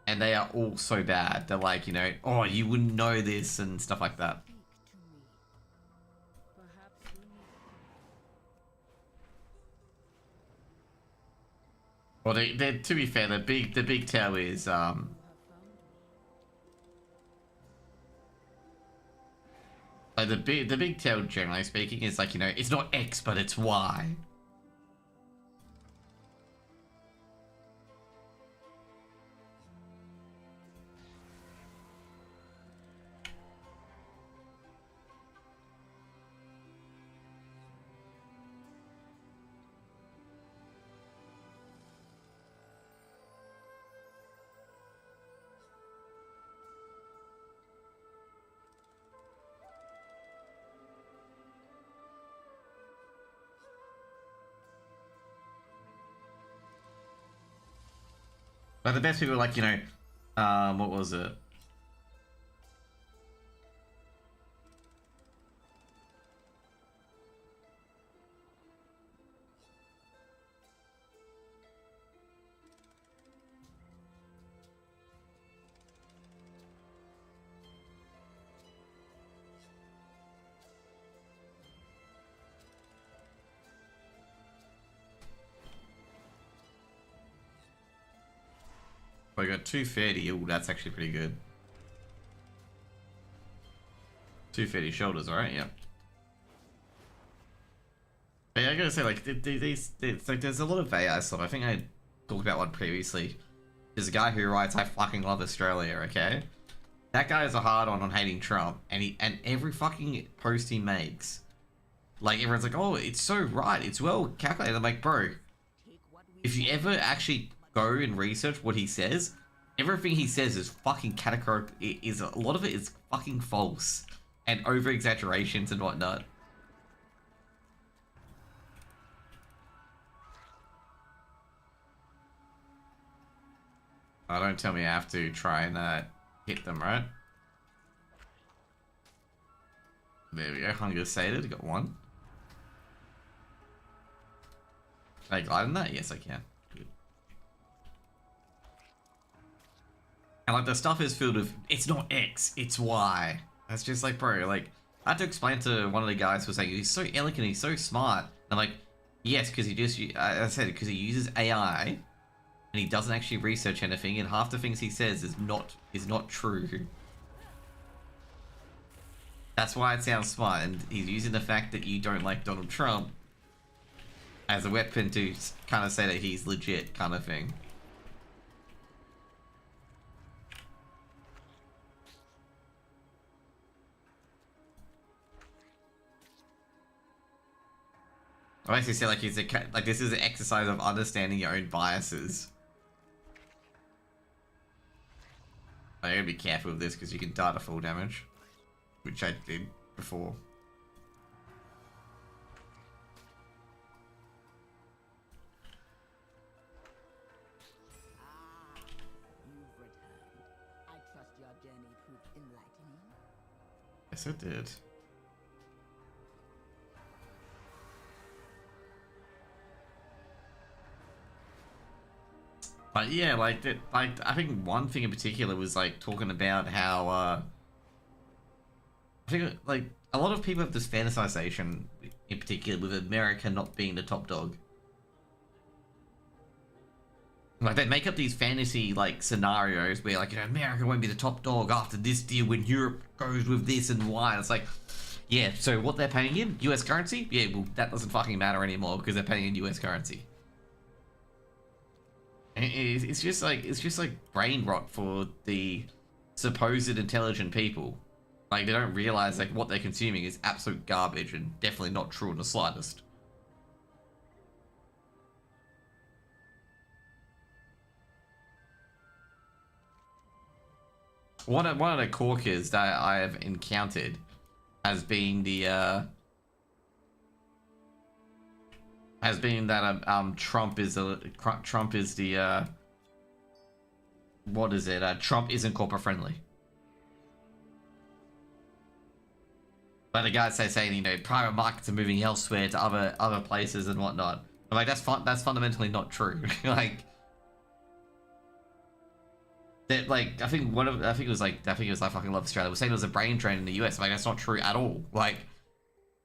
And they are all so bad. They're like, you know, oh, you wouldn't know this and stuff like that. Speak to me. Perhaps you need Well, they to be fair, the big tell is you have found me. like the big tell, generally speaking, is like, you know, it's not X but it's Y. But the best people are like, you know, what was it? I got 230. Ooh, that's actually pretty good. 230 shoulders, alright, yeah. But yeah, I gotta say, like, it's like, there's a lot of AI stuff. I think I talked about one previously. There's a guy who writes, "I fucking love Australia," okay? That guy is a hard on hating Trump, and every fucking post he makes, like, everyone's like, "Oh, it's so right, it's well calculated." I'm like, bro, if you ever actually go and research what he says, everything he says is fucking categorical. Is a lot of it is fucking false and over exaggerations and whatnot. Oh, don't tell me I have to try and hit them, right? There we go. Hunger sated. Got one. Can I glide in that? Yes, I can. Good. And like the stuff is filled with, it's not X, it's Y. That's just like, bro, like, I had to explain to one of the guys who was like, he's so elegant, he's so smart. I'm like, yes, because he just, I said, because he uses AI, and he doesn't actually research anything, and half the things he says is not true. That's why it sounds smart, and he's using the fact that you don't like Donald Trump as a weapon to kind of say that he's legit, kind of thing. I basically say like he's like this is an exercise of understanding your own biases. I gotta be careful with this because you can die to full damage, which I did before. Yes, it did. But yeah, like that. Like I think one thing in particular was like talking about how I think like a lot of people have this fantasization, in particular, with America not being the top dog. Like they make up these fantasy like scenarios where like, you know, America won't be the top dog after this deal when Europe goes with this and why. And it's like, yeah, so what they're paying in US currency? Yeah, well that doesn't fucking matter anymore because they're paying in US currency. And it's just like brain rot for the supposed intelligent people. Like they don't realize like what they're consuming is absolute garbage and definitely not true in the slightest. One of the corkers that I have encountered has been the Trump is the what is it? Trump isn't corporate friendly. But the guys saying, you know, private markets are moving elsewhere to other places and whatnot. I'm like, that's fundamentally not true. Like that, like I think it was like fucking Love Australia was saying it was a brain drain in the US. Like that's not true at all. Like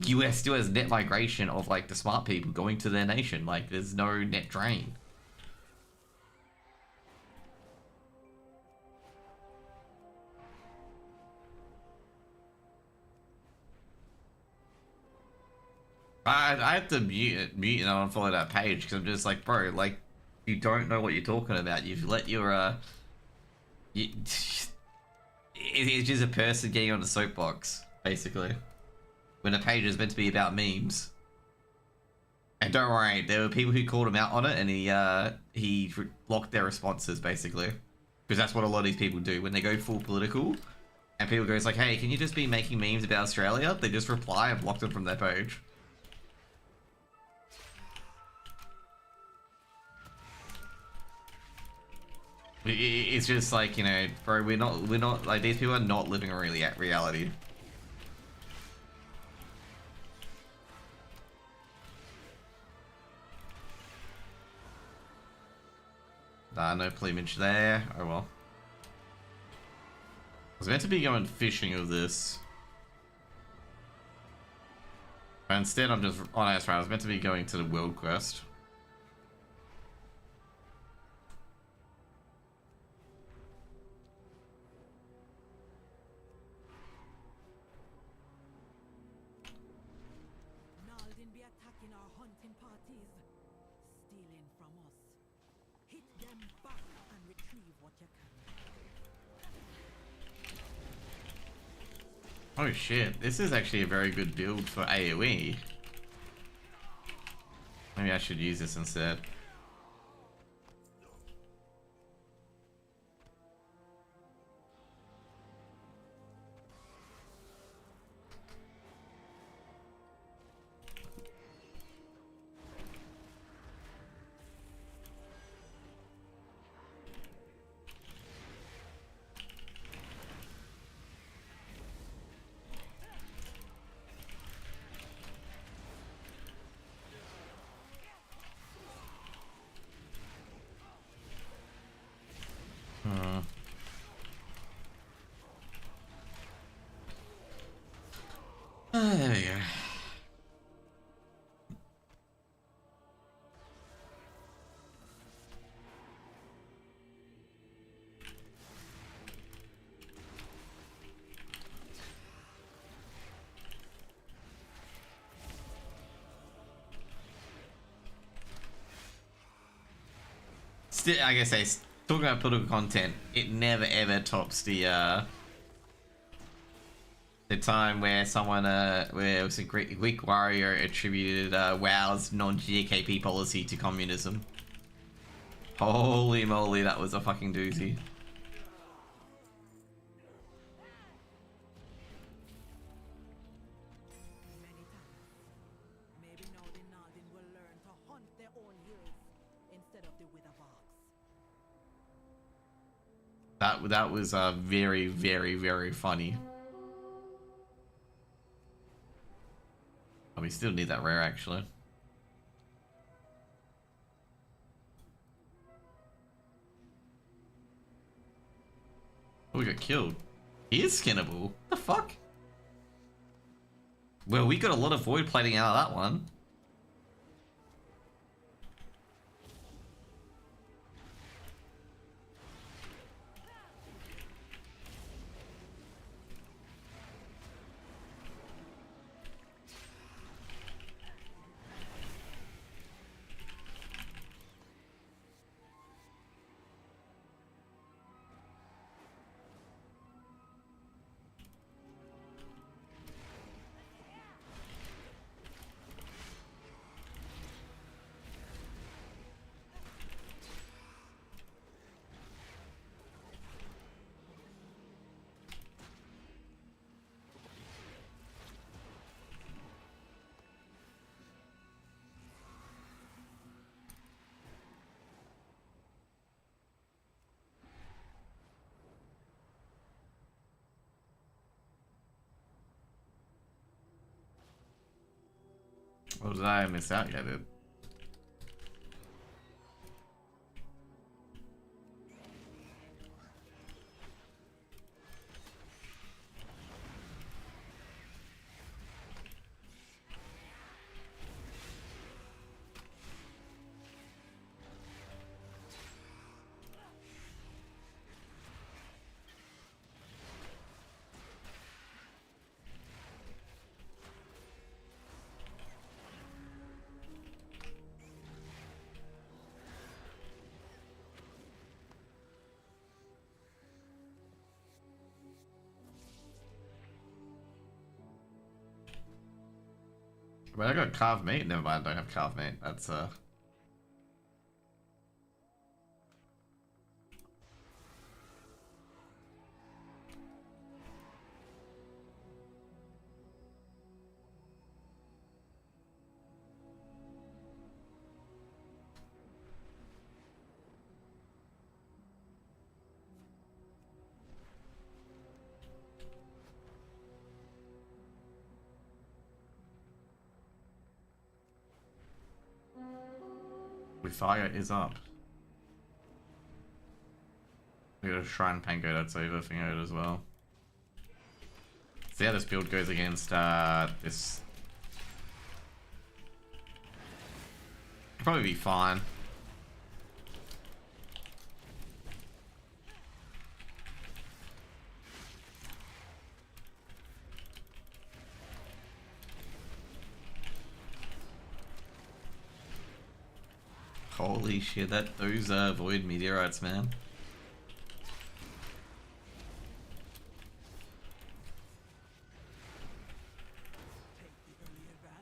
US still has net migration of like the smart people going to their nation. Like there's no net drain. I have to mute and unfollow that page because I'm just like, bro, like you don't know what you're talking about. You've let your it's just a person getting on the soapbox basically when the page is meant to be about memes. And don't worry, there were people who called him out on it, and he blocked their responses basically, because that's what a lot of these people do when they go full political. And people goes like, hey, can you just be making memes about Australia? They just reply and block them from their page. It's just like, you know, bro, we're not like, these people are not living a reality. No plumage there. Oh well. I was meant to be going fishing of this. But instead I'm just, oh no, that's right, I was meant to be going to the world quest. Naldin be attacking our hunting parties, stealing from us. Hit them back and retrieve what you can. Oh shit, this is actually a very good build for AoE. Maybe I should use this instead. There we go. Still, like I say, talking about political content, it never ever tops the time where someone where it was a Greek warrior attributed WoW's non-GKP policy to communism. Holy moly, that was a fucking doozy. Many times. Maybe now the Naldin will learn to hunt their own hills instead of the Witherbox. That was very, very, very funny. we still need that rare actually. Oh, we got killed. He is skinnable. The fuck? Well, we got a lot of void plating out of that one. What did I miss out yet, dude? But I got carved meat. Never mind, I don't have carved meat. That's fire is up. We got a Shrine Pango that's overthing out as well. See how this build goes against this. Probably be fine. Holy shit, those void meteorites, man.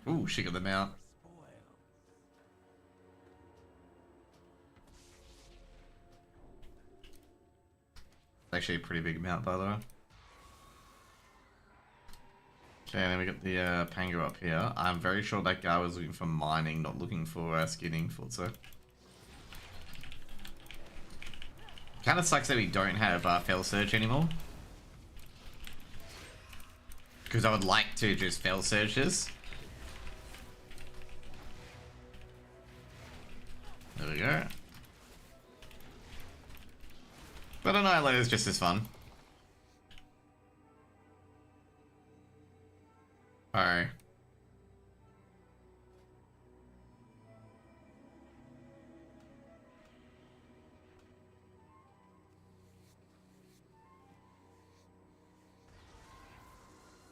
Ooh, she got them out. Actually a pretty big amount, by the way. Okay, then we got the Pango up here. I'm very sure that guy was looking for mining, not looking for skinning, thought so. Kind of sucks that we don't have Fell Surge anymore. Because I would like to just Fell Surge this. There we go. But Annihilator is just as fun. Alright.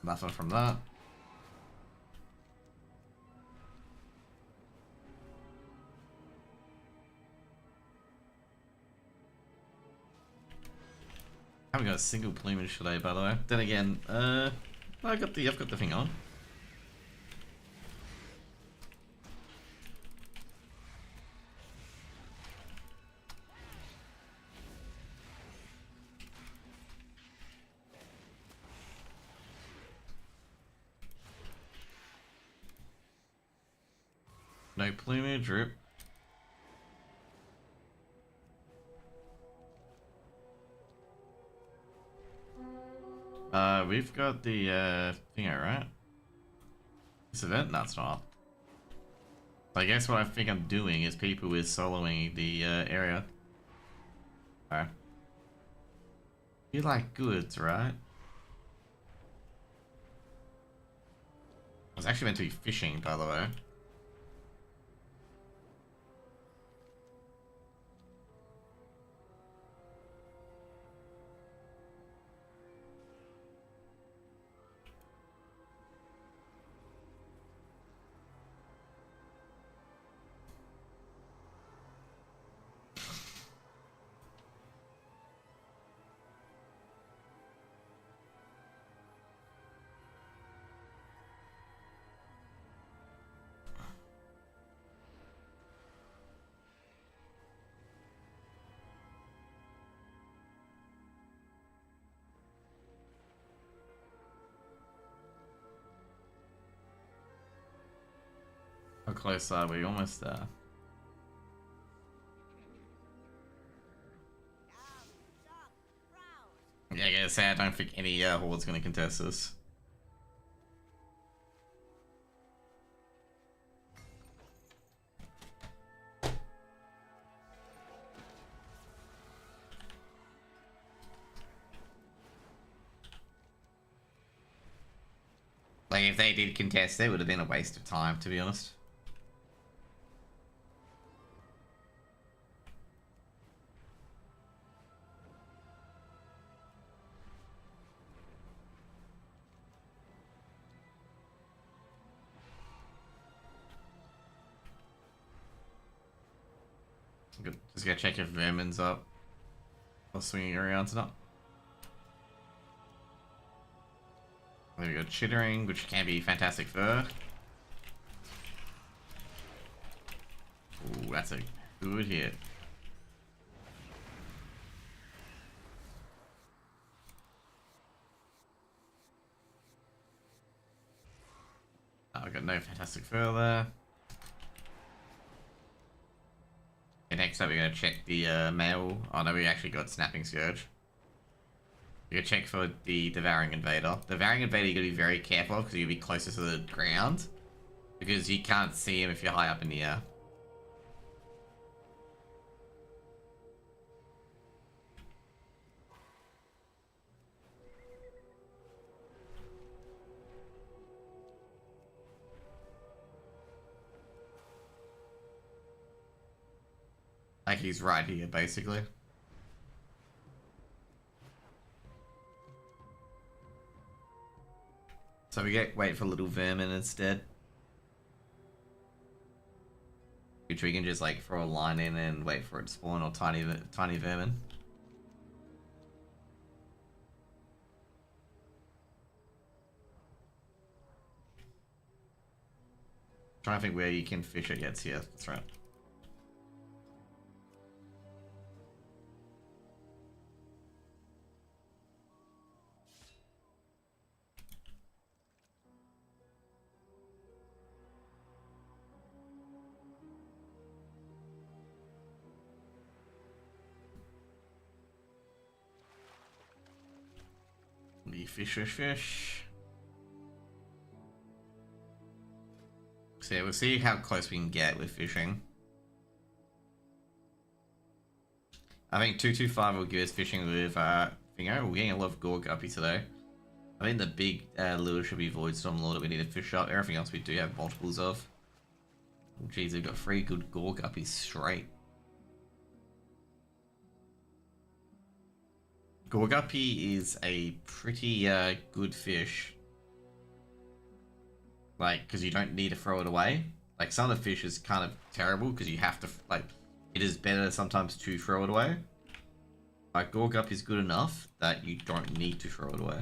Nothing from that. Haven't got a single plumage today, by the way. Then again, I've got the thing on. No plumage, rip. We've got the thingo, right? This event? No, it's not. I guess what I think I'm doing is people is soloing the area. Alright. You like goods, right? I was actually meant to be fishing, by the way. How close are we? Almost there. Yeah, I gotta say, I don't think any horde's gonna contest this. Like, if they did contest, it would have been a waste of time, to be honest. Good. Just gotta check if Vermin's up. Or swinging around tonight. There we go, Chittering, which can be fantastic fur. Ooh, that's a good hit. Oh, I got no fantastic fur there. Okay, next up we're gonna check the mail. Oh no, we actually got Snapping Scourge. You can check for the Devouring Invader. The Devouring Invader you gotta be very careful of because you'll be closer to the ground. Because you can't see him if you're high up in the air. Like he's right here, basically. So we wait for little vermin instead. Which we can just like throw a line in and wait for it to spawn, or tiny vermin. Trying to think where you can fish it. Yeah, it's here. That's right. Fish. So yeah, we'll see how close we can get with fishing. I think 225 will give us fishing with Fingo. We're getting a lot of Gore Guppy today. I think the big lure should be Voidstorm Lure that we need to fish up. Everything else we do have multiples of. Oh, geez, we've got 3 good Gore Guppies straight. Gore Guppy is a pretty good fish. Like, because you don't need to throw it away. Like, some of the fish is kind of terrible because you have to, like, it is better sometimes to throw it away. Like, Gore Guppy is good enough that you don't need to throw it away.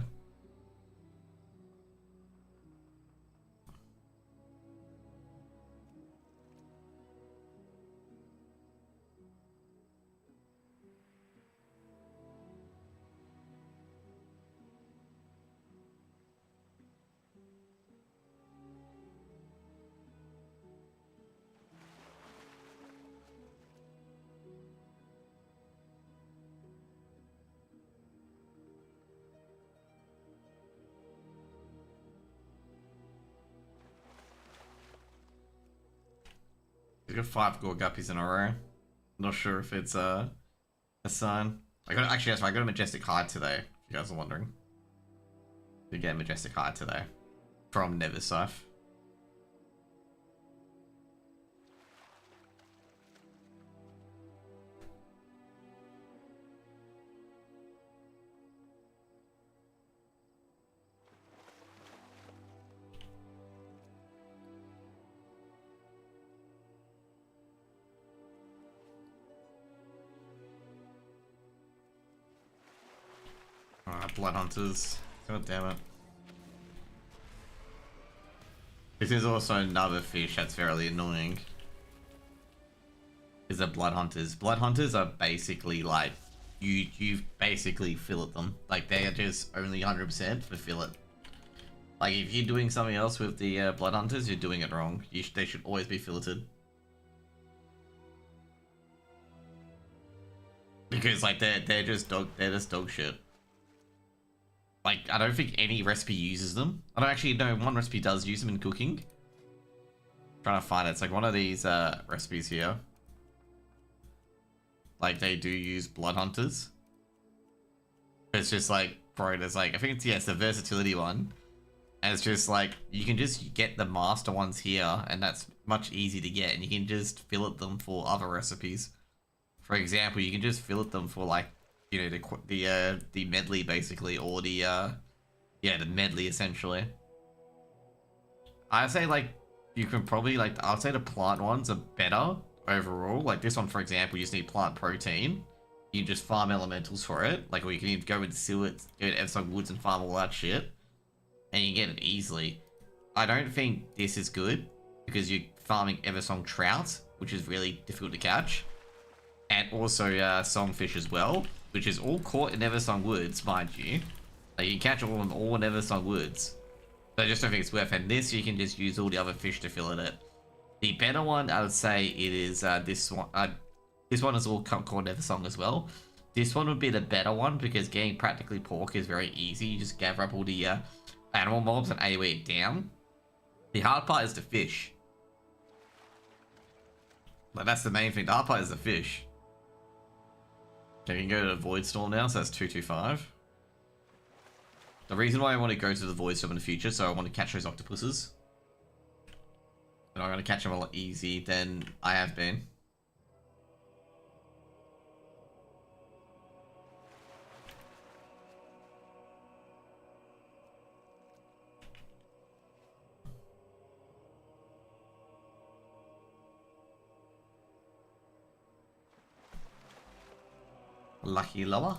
got 5 gore guppies in a row. Not sure if it's a sign. Actually, that's right. I got a majestic hide today. If you guys are wondering, you get a majestic hide today from Neversife. Blood hunters. God damn it. This is also another fish that's fairly annoying. Is the blood hunters. Blood hunters are basically like you basically fillet them. Like they are just only 100% for fillet. Like if you're doing something else with the blood hunters, you're doing it wrong. They should always be filleted. Because like they're just dog shit. Like, I don't think any recipe uses them. I don't actually know, one recipe does use them in cooking. I'm trying to find it. It's like one of these recipes here. Like, they do use blood hunters. It's just like, bro, there's like, I think it's the versatility one. And it's just like, you can just get the master ones here, and that's much easier to get. And you can just fillet them for other recipes. For example, you can just fillet them for like, you know, the medley basically, or the medley essentially. I'd say like you can probably like I'd say the plant ones are better overall. Like this one, for example, you just need plant protein. You can just farm elementals for it. Like, or you can even go and seal it, go to Eversong Woods and farm all that shit, and you get it easily. I don't think this is good because you're farming Eversong trout, which is really difficult to catch, and also songfish as well, which is all caught in Eversong Woods, mind you. Like, you can catch all of them all in Eversong Woods. So I just don't think it's worth it. And this, you can just use all the other fish to fill it. The better one, I would say, it is this one. This one is all called Eversong as well. This one would be the better one because getting practically pork is very easy. You just gather up all the animal mobs and AoE it down. The hard part is the fish. Like, that's the main thing. The hard part is the fish. Okay, we can go to the Void Storm now, so that's 225. The reason why I want to go to the Void Storm in the future, so I want to catch those octopuses. And I'm going to catch them a lot easier than I have been. Lucky lower.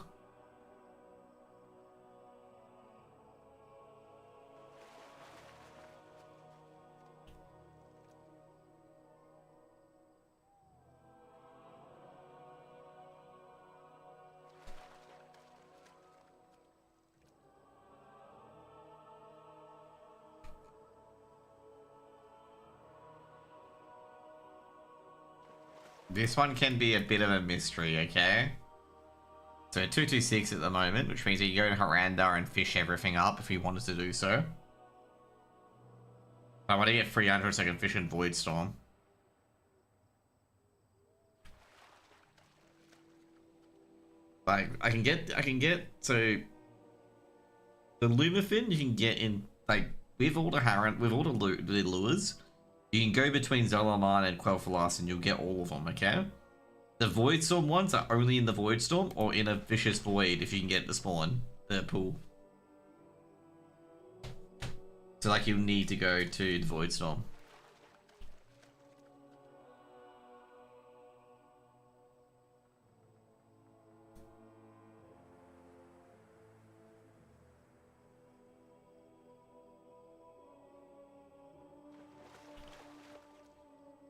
This one can be a bit of a mystery, okay? So 226 at the moment, which means you go to Haranda and fish everything up if you wanted to do so. I want to get 300 so I can fish in Void Storm. Like, I can get, so the Lumafin you can get in, like, with all the lures, you can go between Zoloman and Quel'Thalas and you'll get all of them, okay? The Void Storm ones are only in the Void Storm or in a Vicious Void if you can get the spawn, the pool. So like you'll need to go to the Void Storm.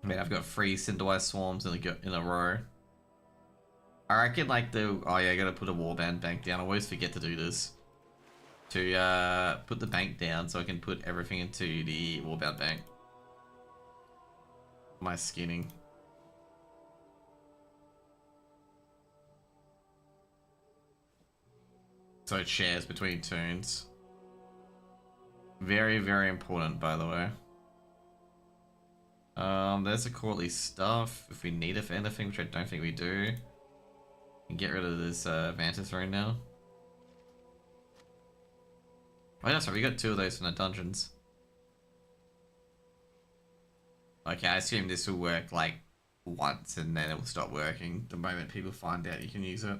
I mean, I've got 3 Cinderwise Swarms in a row. I reckon like oh yeah, I gotta put a warband bank down. I always forget to do this. To put the bank down so I can put everything into the warband bank. My skinning. So it shares between tunes. Very, very important, by the way. There's the quarterly stuff if we need it for anything, which I don't think we do. We can get rid of this Vantis right now. Oh, that's right, we got 2 of those from the dungeons. Okay, I assume this will work like once and then it will stop working the moment people find out you can use it.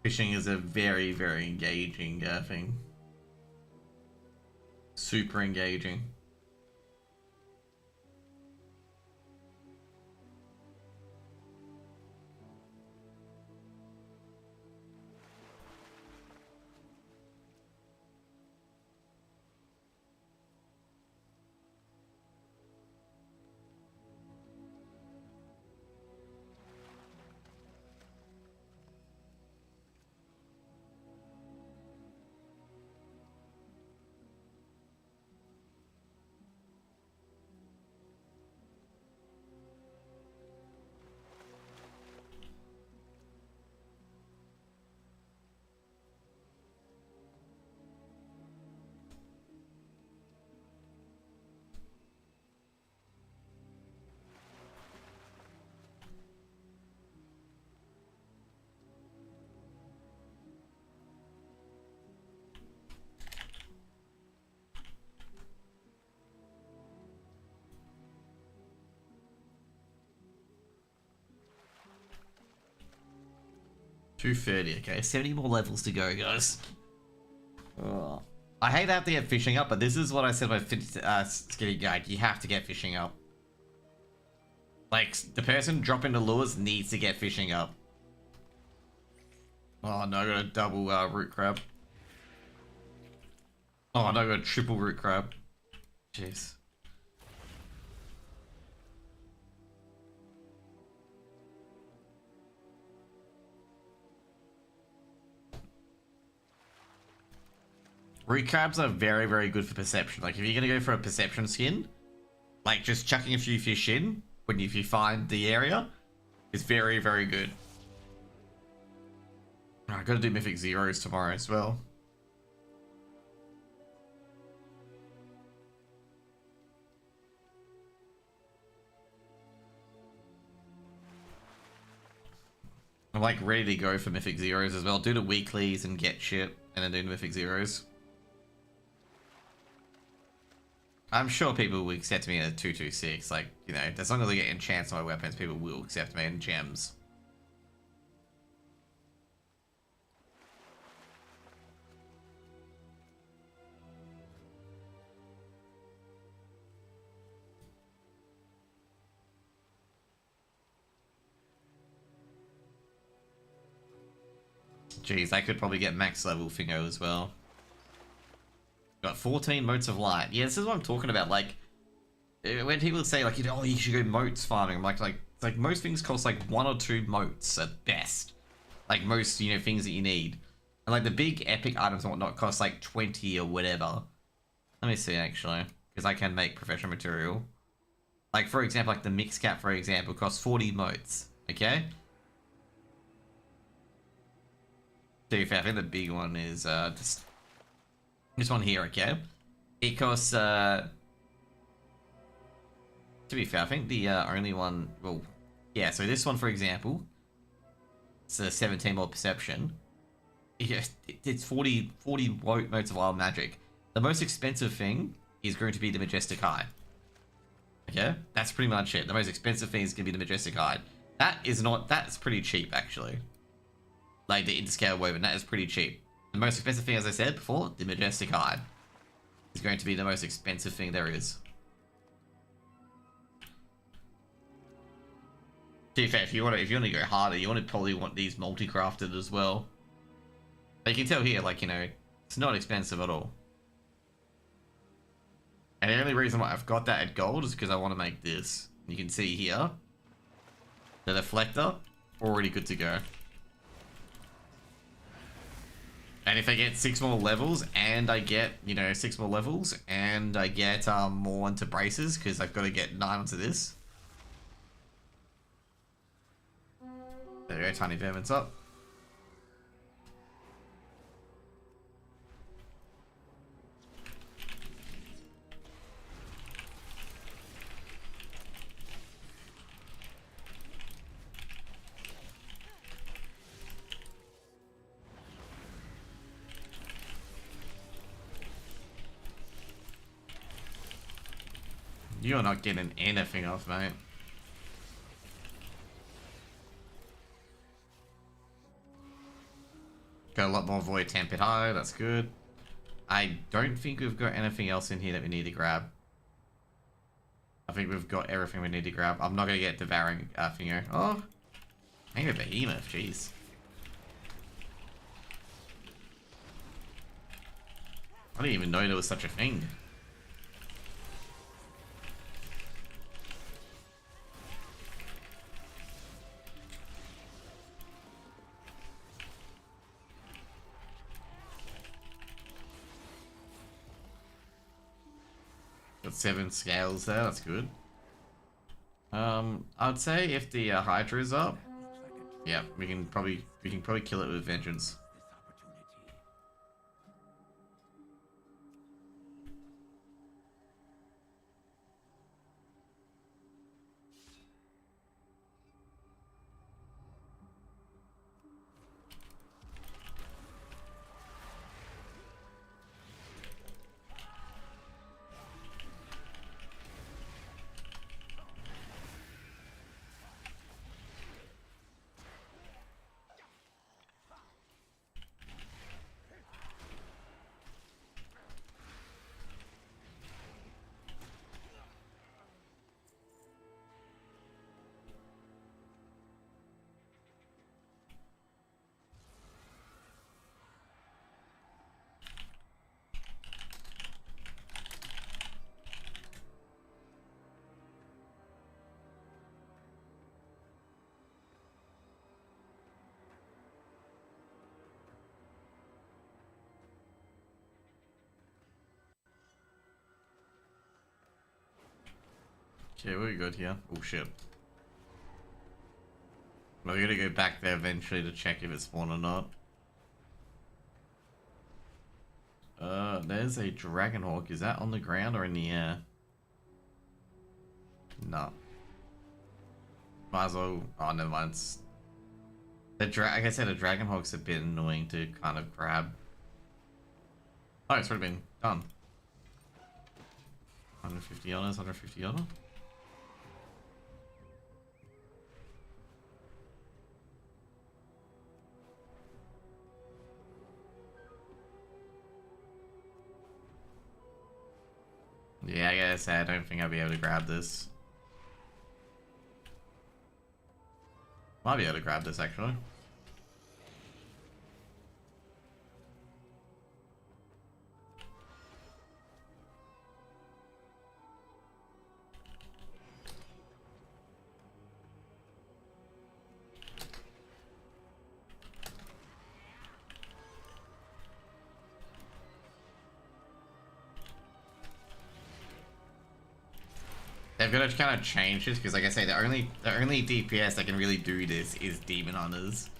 Fishing is a very, very engaging thing. Super engaging. $230, okay. 70 more levels to go, guys. Oh. I hate to have to get fishing up, but this is what I said about Skitty Guide. You have to get fishing up. Like, the person dropping the lures needs to get fishing up. Oh no, I got a double root crab. Oh no, I got a triple root crab. Jeez. Root crabs are very, very good for perception. Like, if you're gonna go for a perception skin, like, just chucking a few fish in, if you find the area, is very, very good. Oh, I gotta do Mythic Zeros tomorrow as well. I'm, like, ready to go for Mythic Zeros as well. Do the weeklies and get shit, and then do the Mythic Zeros. I'm sure people will accept me at 226. Like, you know, as long as I get enchants on my weapons, people will accept me in gems. Jeez, I could probably get max level Fingo as well. Got 14 motes of light. Yeah, this is what I'm talking about. Like, when people say, like, you know, oh, you should go motes farming, I'm like most things cost like 1 or 2 motes at best. Like, most, you know, things that you need. And, like, the big epic items and whatnot cost, like, 20 or whatever. Let me see, actually. Because I can make professional material. Like, for example, like, the mix cap, for example, costs 40 motes. Okay? To be fair, I think the big one is, this one here, okay? It costs, to be fair, I think the only one, well, yeah, so this one, for example, it's a 17 more perception. It's 40 motes of wild magic. The most expensive thing is going to be the Majestic Hide. Okay? That's pretty much it. The most expensive thing is going to be the Majestic Hide. That's pretty cheap, actually. Like, the interscale woven, that is pretty cheap. The most expensive thing, as I said before, the Majestic Hide is going to be the most expensive thing there is. To be fair, if you want to go harder, you probably want these multi-crafted as well. But you can tell here, like, you know, it's not expensive at all. And the only reason why I've got that at gold is because I want to make this. You can see here, the deflector, already good to go. And if I get 6 more levels, and I get, you know, 6 more levels, and I get more onto braces, because I've got to get 9 onto this. There we go, tiny vermin's up. You're not getting anything off, mate. Got a lot more Void Tempered High, that's good. I don't think we've got anything else in here that we need to grab. I think we've got everything we need to grab. I'm not going to get Devouring Finger. Oh, maybe a Behemoth, jeez. I didn't even know there was such a thing. Got 7 scales there, that's good. I'd say if the Hydra is up, yeah, we can probably kill it with Vengeance. Okay, we're good here. Oh shit. We're gonna go back there eventually to check if it's spawned or not. There's a Dragonhawk. Is that on the ground or in the air? No. Might as well. Oh, never mind. Like I said, a Dragonhawk's a bit annoying to kind of grab. Oh, it's already been done. 150 honors, 150 honor. Yeah, I gotta say, I don't think I'll be able to grab this. Might be able to grab this, actually. They've got to kind of change this because, like I say, the only DPS that can really do this is Demon Hunters.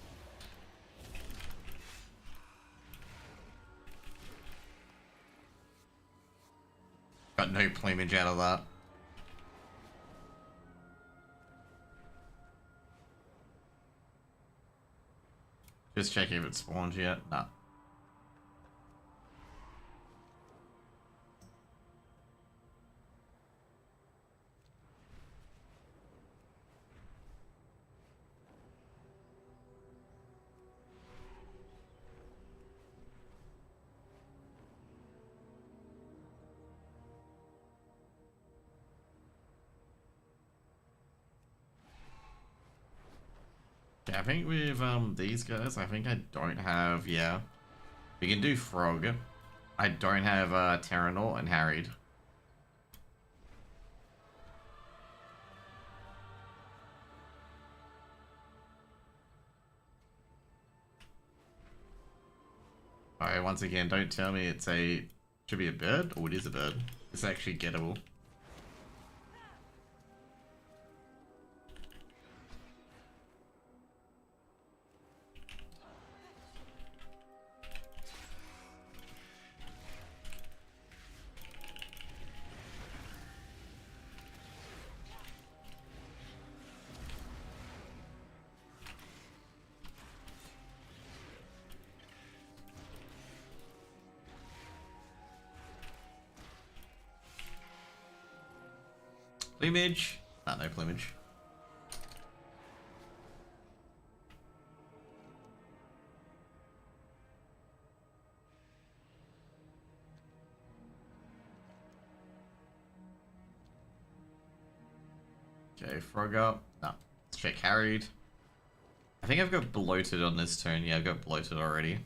Got no plumage out of that. Just checking if it spawned yet. Nah. Yeah, I think with these guys, I think I don't have, yeah. We can do Frog. I don't have Terranaut and Harried. Alright, once again, don't tell me it's a... Should be a bird? Oh, it is a bird. It's actually gettable. Plumage? Nah, no plumage. Okay, frog up. No, let's check harried. I think I've got bloated on this turn. Yeah, I've got bloated already.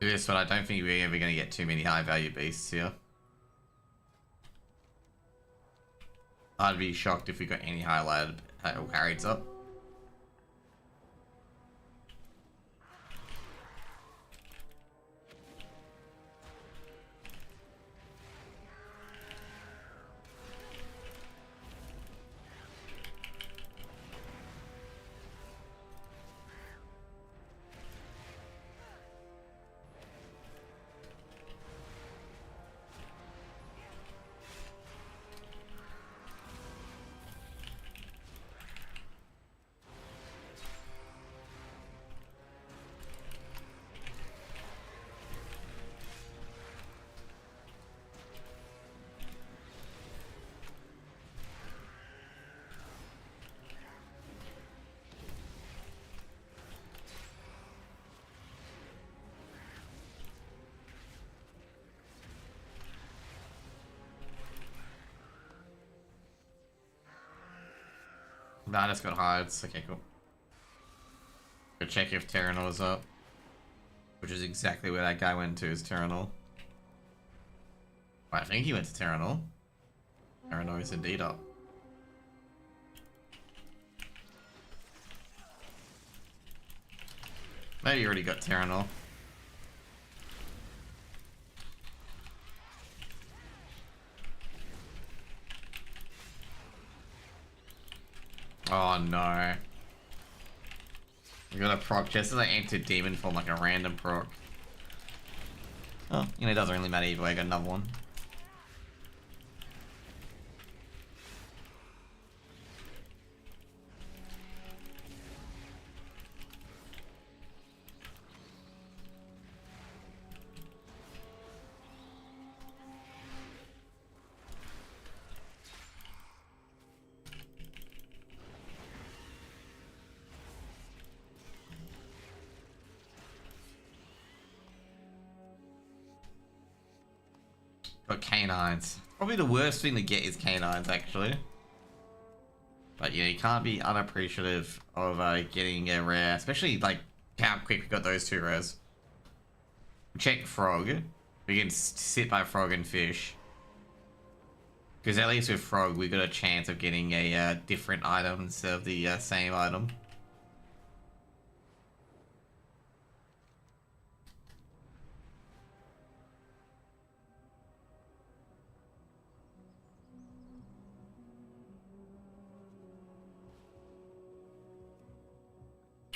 This, but I don't think we're ever going to get too many high value beasts here. I'd be shocked if we got any highlighted harrieds up. Nah, just got hides. Okay, cool. Go check if Terranor is up. Which is exactly where that guy went to, is Terranor. I think he went to Terranor. Terranor is indeed up. Maybe you already got Terranor. Oh no. We got a proc just as I entered demon form, like a random proc. Oh, you know, it doesn't really matter either way, I got another one. Got canines. Probably the worst thing to get is canines, actually. But yeah, you can't be unappreciative of getting a rare, especially like how quick we got those two rares. Check frog. We can sit by frog and fish. Because at least with frog, we got a chance of getting a different item instead of the same item.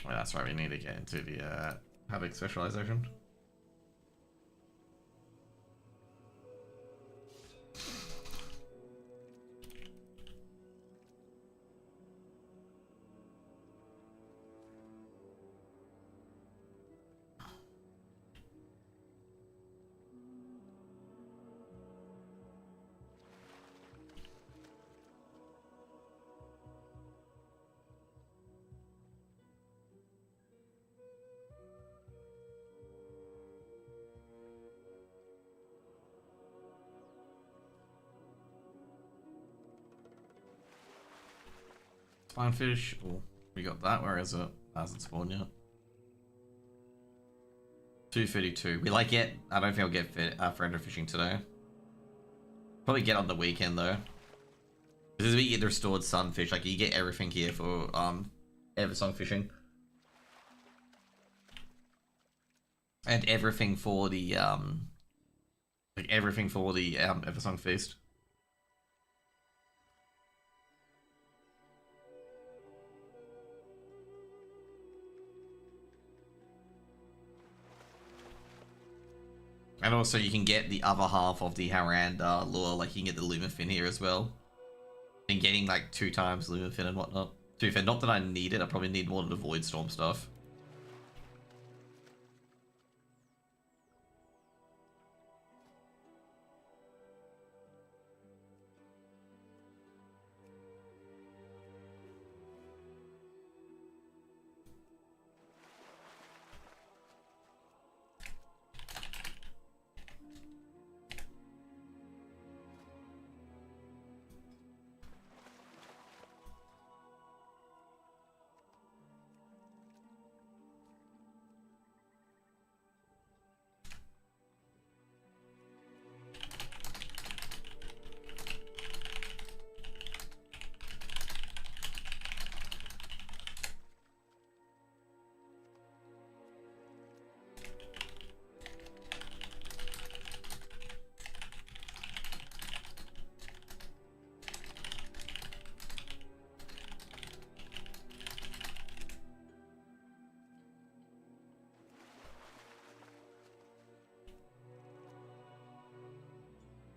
Well, that's right, we need to get into the public specialization. Spinefish. Oh, we got that. Where is it? Hasn't spawned yet. 232. We like it. I don't think I'll get fit for ender fishing today. Probably get on the weekend though. This is where you get the restored sunfish. Like you get everything here for Eversong fishing. And everything for the Eversong feast. And also you can get the other half of the Haranda lure, like you can get the Lumafin here as well. And getting like 2 times Lumafin and whatnot. To be fair, not that I need it, I probably need more of the Void Storm stuff.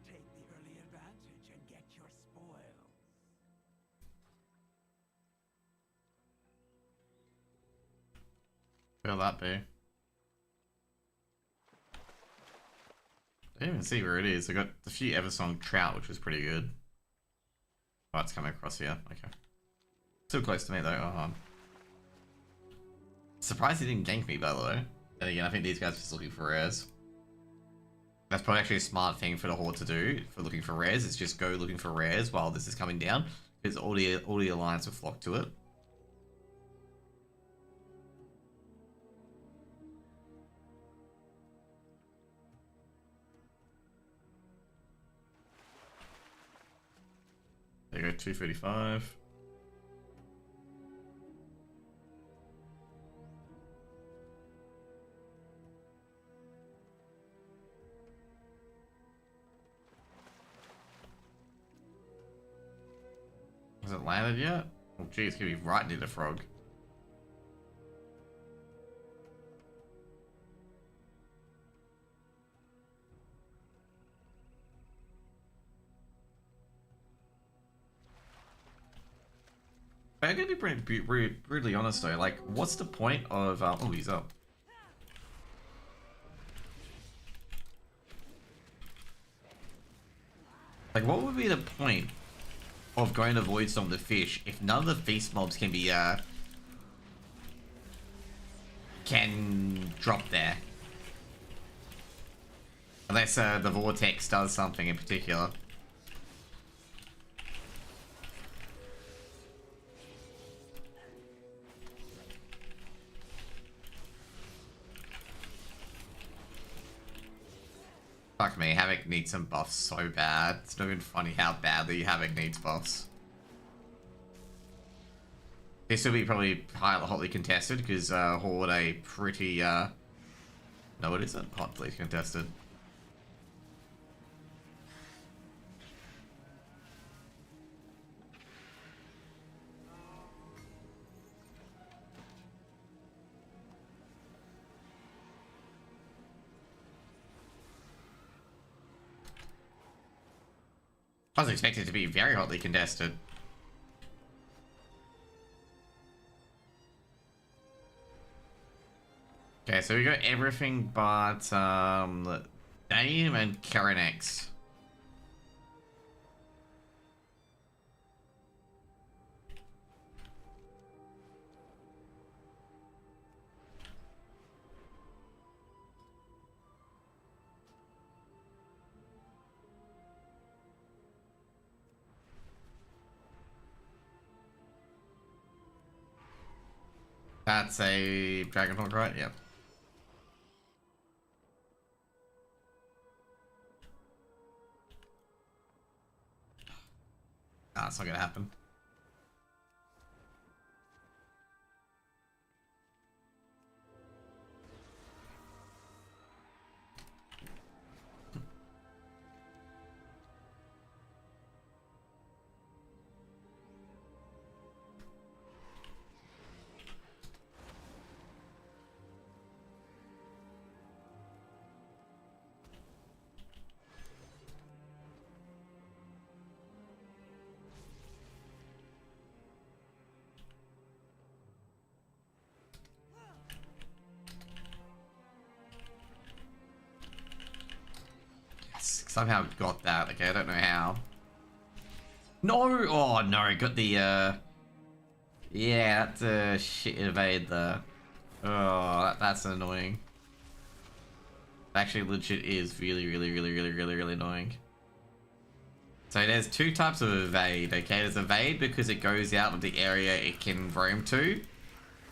Take the early advantage and get your spoils. Where'll that be? I didn't even see where it is. I got a few Eversong trout, which was pretty good. Oh, it's coming across here. Okay. Still close to me though. Surprised he didn't gank me, by the way. Then again, I think these guys are just looking for rares. That's probably actually a smart thing for the Horde to do for looking for rares. Is just go looking for rares while this is coming down, because all the alliance will flock to it. There you go, 235. Has it landed yet? Oh geez, it's gonna be right near the frog. I'm gonna be pretty brutally honest though, like, what's the point of, oh, he's up. Like, what would be the point of going to Void Storm to fish if none of the feast mobs can be, can drop there? Unless, the Vortex does something in particular. Fuck me, Havoc needs some buffs so bad. It's not even funny how badly Havoc needs buffs. This will be probably hotly contested because Horde a pretty no, it isn't hotly contested. I was expecting it to be very hotly contested. Okay, so we got everything but Dame and Karanex. That's a Dragonhawk, right? Yep. That's not gonna happen. Somehow got that. Okay, I don't know how. No! Oh, no. Got the, yeah, that's a shit evade there. Oh, that's annoying. Actually, legit is really annoying. So there's two types of evade, okay? There's evade because it goes out of the area it can roam to.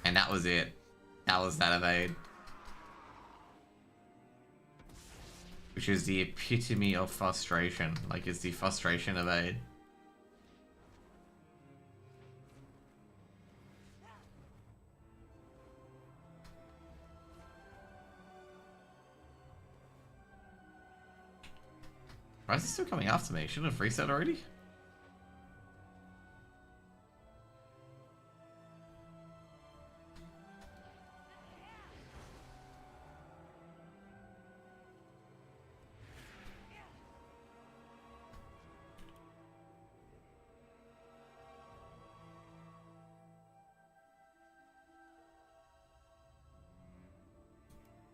And that was it. That was that evade. Which is the epitome of frustration. Like, it's the frustration evade. Why is he still coming after me? Shouldn't have reset already?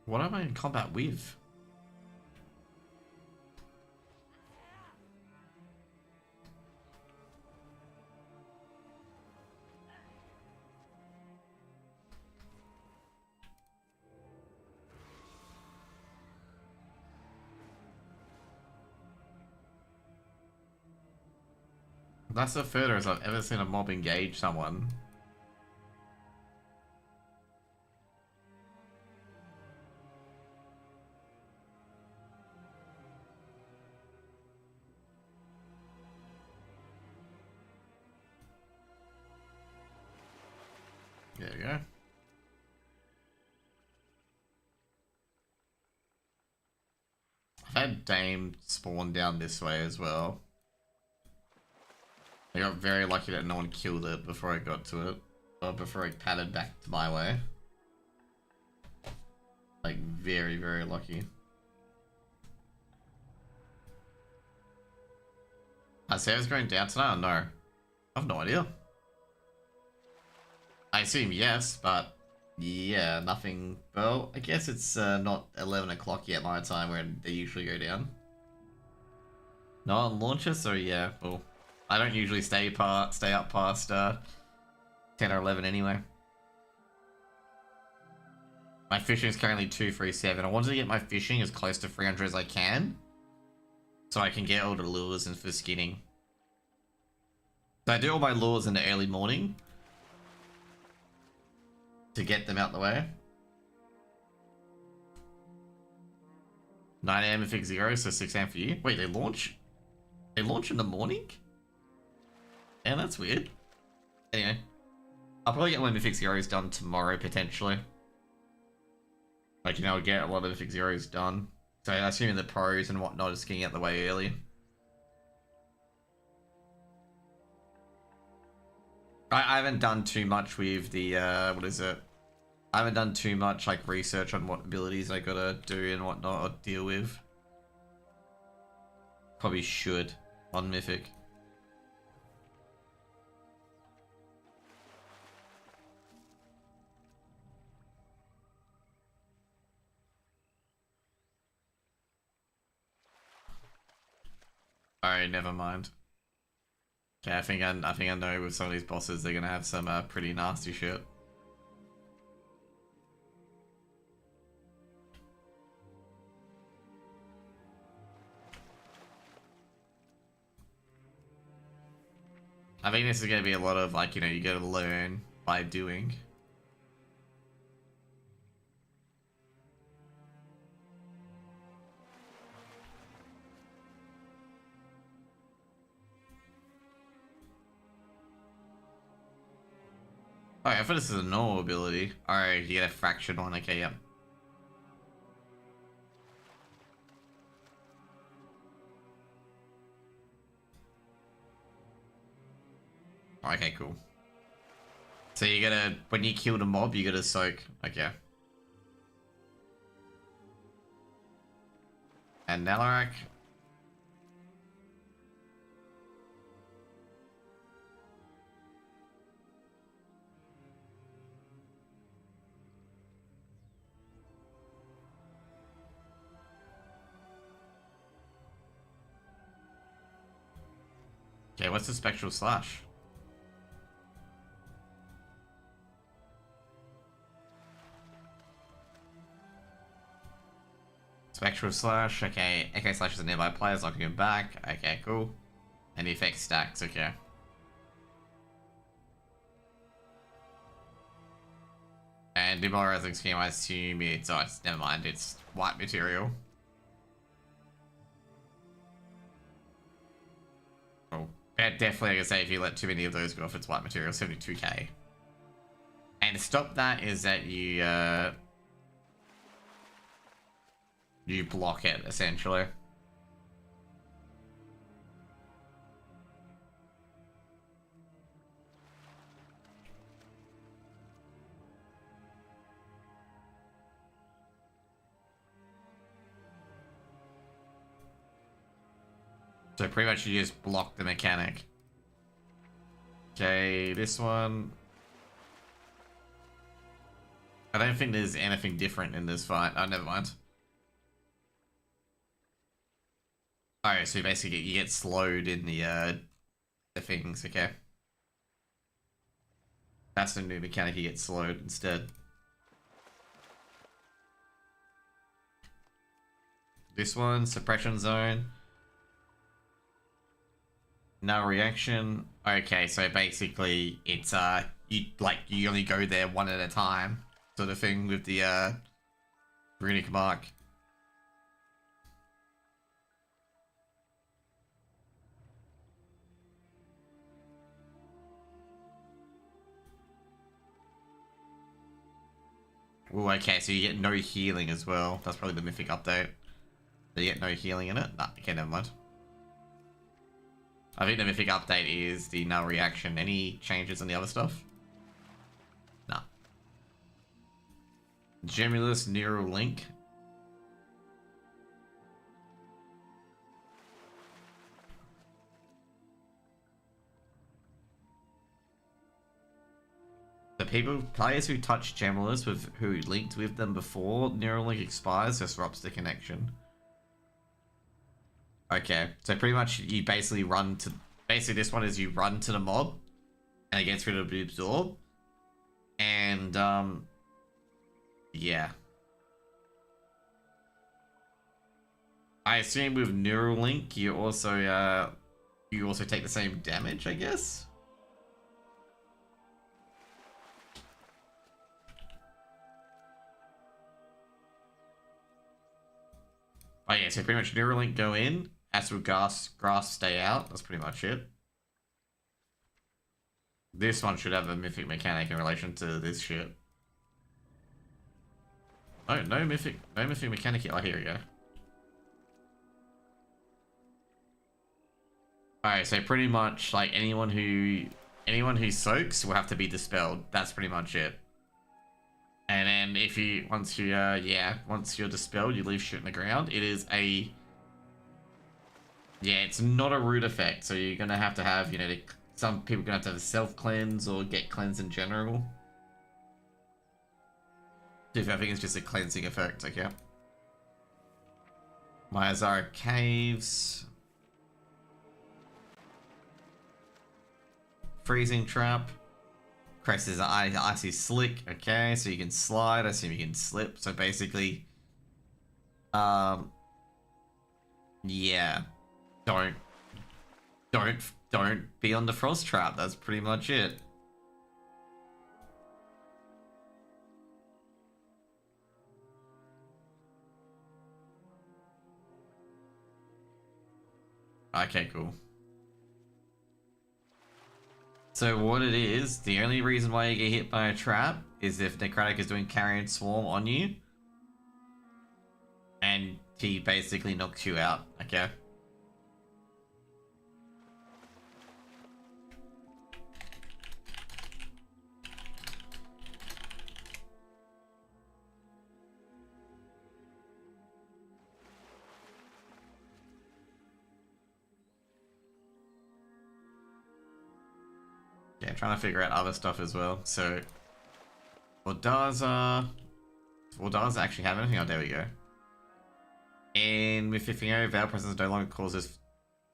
What am I in combat with? That's the furthest I've ever seen a mob engage someone. There we go. I've had Dame spawn down this way as well. I got very lucky that no one killed it before I got to it. Or before it padded back to my way. Like, very lucky. I say I was going down tonight or no? I have no idea. I assume yes, but yeah, nothing. Well, I guess it's not 11 o'clock yet my time where they usually go down. No on launches, so yeah, well, I don't usually stay up past 10 or 11 anyway. My fishing is currently 237. I wanted to get my fishing as close to 300 as I can, so I can get all the lures and for skinning. So I do all my lures in the early morning to get them out the way. 9 AM Mythic Zero, so 6 AM for you. Wait, they launch? They launch in the morning? Yeah, that's weird. Anyway, I'll probably get my Mythic Zeros done tomorrow, potentially. Like, you know, get a lot of Mythic Zeros done. So I assume the pros and whatnot is getting out the way early. I haven't done too much with the, what is it? I haven't done too much, like, research on what abilities I gotta do and whatnot or deal with. Probably should on Mythic. Alright, never mind. Okay, I think I know with some of these bosses they're gonna have some pretty nasty shit. I think this is gonna be a lot of, like, you know, you gotta learn by doing. Oh, I thought this is a normal ability. Alright, you get a fraction one. Okay, yep. Okay, cool. So you gotta, when you kill the mob, you gotta soak. Okay. And Nalarak. Okay, what's the Spectral Slash? Spectral Slash, okay. Echo Slash is a nearby players, knocking him back. Okay, cool. And the effect stacks, okay. And Demoralizing Scheme, I assume it's never mind, it's white material. Oh, yeah, definitely, I can say if you let too many of those go off, it's white material, 72k. And to stop that is that you block it, essentially. So pretty much you just block the mechanic. Okay, this one. I don't think there's anything different in this fight. Oh, never mind. Alright, so basically you get slowed in the things, okay. That's the new mechanic, you get slowed instead. This one, Suppression Zone. No reaction. Okay, so basically it's you only go there one at a time, sort of thing with the runic mark. Ooh, okay, so you get no healing as well. That's probably the mythic update. So you get no healing in it? Nah, okay, never mind. I think the mythic update is the null reaction. Any changes in the other stuff? Nah. Gemulus Neural Link. The players who touch Gemulus who linked with them before Neuralink expires disrupts the connection. Okay, so pretty much you basically this one is you run to the mob and it gets rid of the absorb. And yeah. I assume with Neuralink you also take the same damage, I guess. Oh yeah, so pretty much Neuralink go in, Astral Grasp stay out, that's pretty much it. This one should have a mythic mechanic in relation to this shit. Oh, no mythic mechanic here. Oh, here we go. Alright, so pretty much like anyone who soaks will have to be dispelled. That's pretty much it. And then once you're dispelled, you leave shit in the ground. It is it's not a root effect, so you're gonna have to have, some people are gonna have to have a self-cleanse or get cleansed in general. I think it's just a cleansing effect, okay. Myazara Caves. Freezing Trap. Crest is an icy slick. Okay, so you can slide. I assume you can slip. So basically, yeah, don't be on the frost trap. That's pretty much it. Okay, cool. So what it is, the only reason why you get hit by a trap is if Necrotic is doing Carrion Swarm on you. And he basically knocks you out, okay? Yeah, trying to figure out other stuff as well. So, what does actually have anything? Oh, there we go. In Mephiphio, Veil Presence no longer causes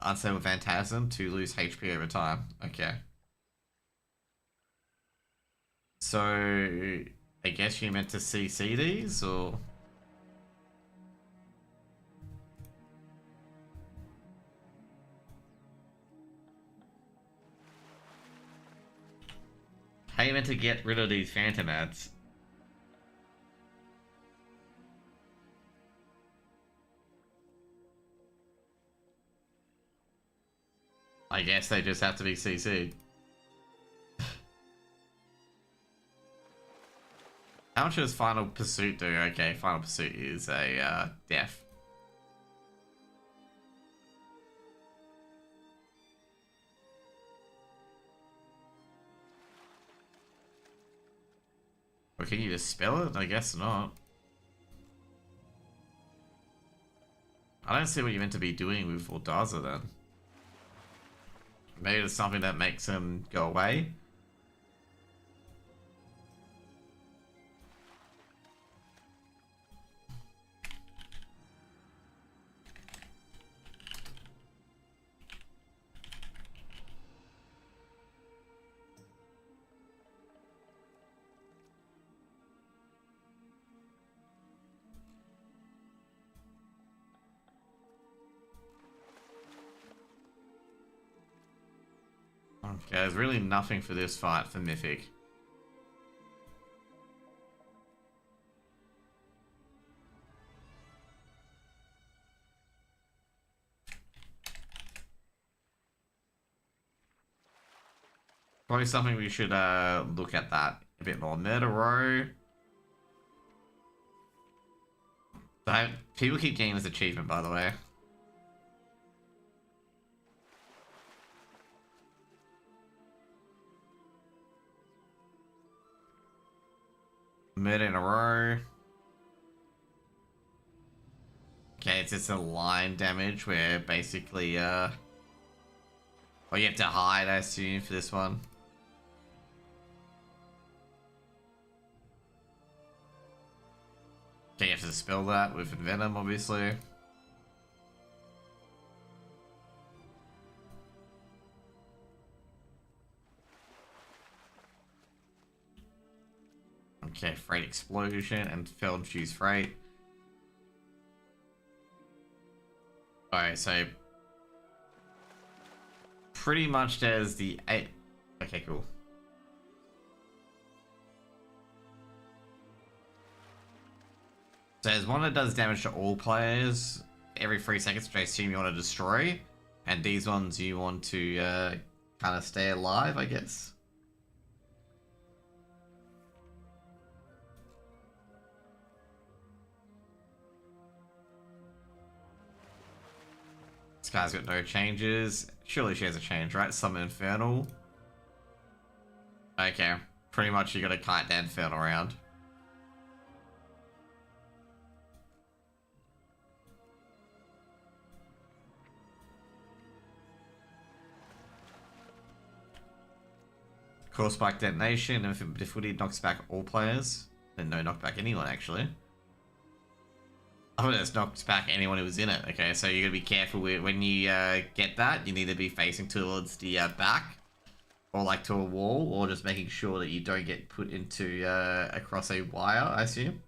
Unstable Phantasm to lose HP over time. Okay. So, I guess you meant to CC these, or? How you meant to get rid of these Phantom ads? I guess they just have to be CC'd. How much does Final Pursuit do? Okay, Final Pursuit is a death. Or can you just spell it? I guess not. I don't see what you're meant to be doing with Vordaza then. Maybe it's something that makes him go away. Okay, there's really nothing for this fight for Mythic. Probably something we should look at that a bit more. Murder Row. People keep getting this achievement, by the way. Murder in a row. Okay, it's just a line damage where basically, oh, you have to hide, I assume, for this one. Okay, you have to dispel that with Venom, obviously. Okay, Freight Explosion and Feld Fuse Freight. Alright, so pretty much there's the 8. Okay, cool. So there's one that does damage to all players every 3 seconds, which I assume you want to destroy. And these ones you want to kind of stay alive, I guess. This guy's got no changes. Surely she has a change, right? Summon Infernal. Okay, pretty much you gotta kite that Infernal around. Core Spike Detonation, if difficulty knocks back all players. Then no knockback anyone, actually. I thought it knocks back anyone who was in it. Okay, so you gotta be careful with when you get that. You need to be facing towards the back, or like to a wall, or just making sure that you don't get put into across a wire, I assume.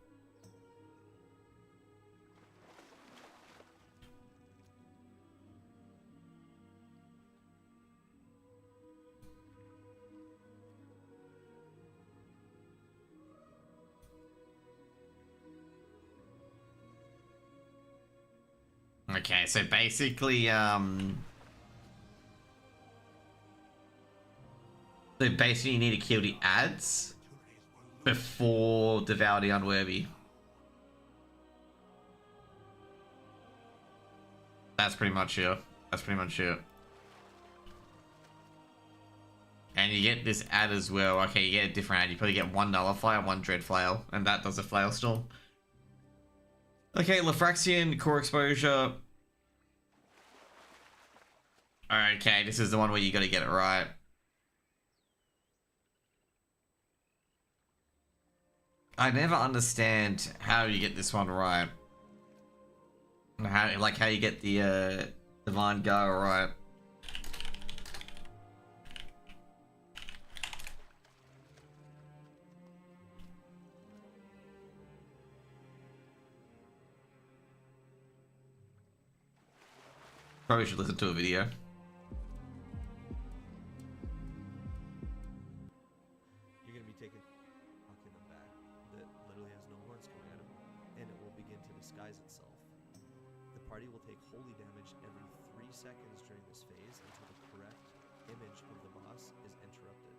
Okay, so basically, So basically you need to kill the ads before devour the unworthy. That's pretty much it. That's pretty much it. And you get this ad as well. Okay, you get a different ad. You probably get one Nullify and one Dread Flail. And that does a Flail Storm. Okay, Lefraxian, Core Exposure. Okay, this is the one where you gotta get it right. I never understand how you get this one right. How you get the Divine Gar right. Probably should listen to a video. You're gonna be taken, knocking them back. That literally has no horns coming at him, and it will begin to disguise itself. The party will take holy damage every 3 seconds during this phase until the correct image of the boss is interrupted.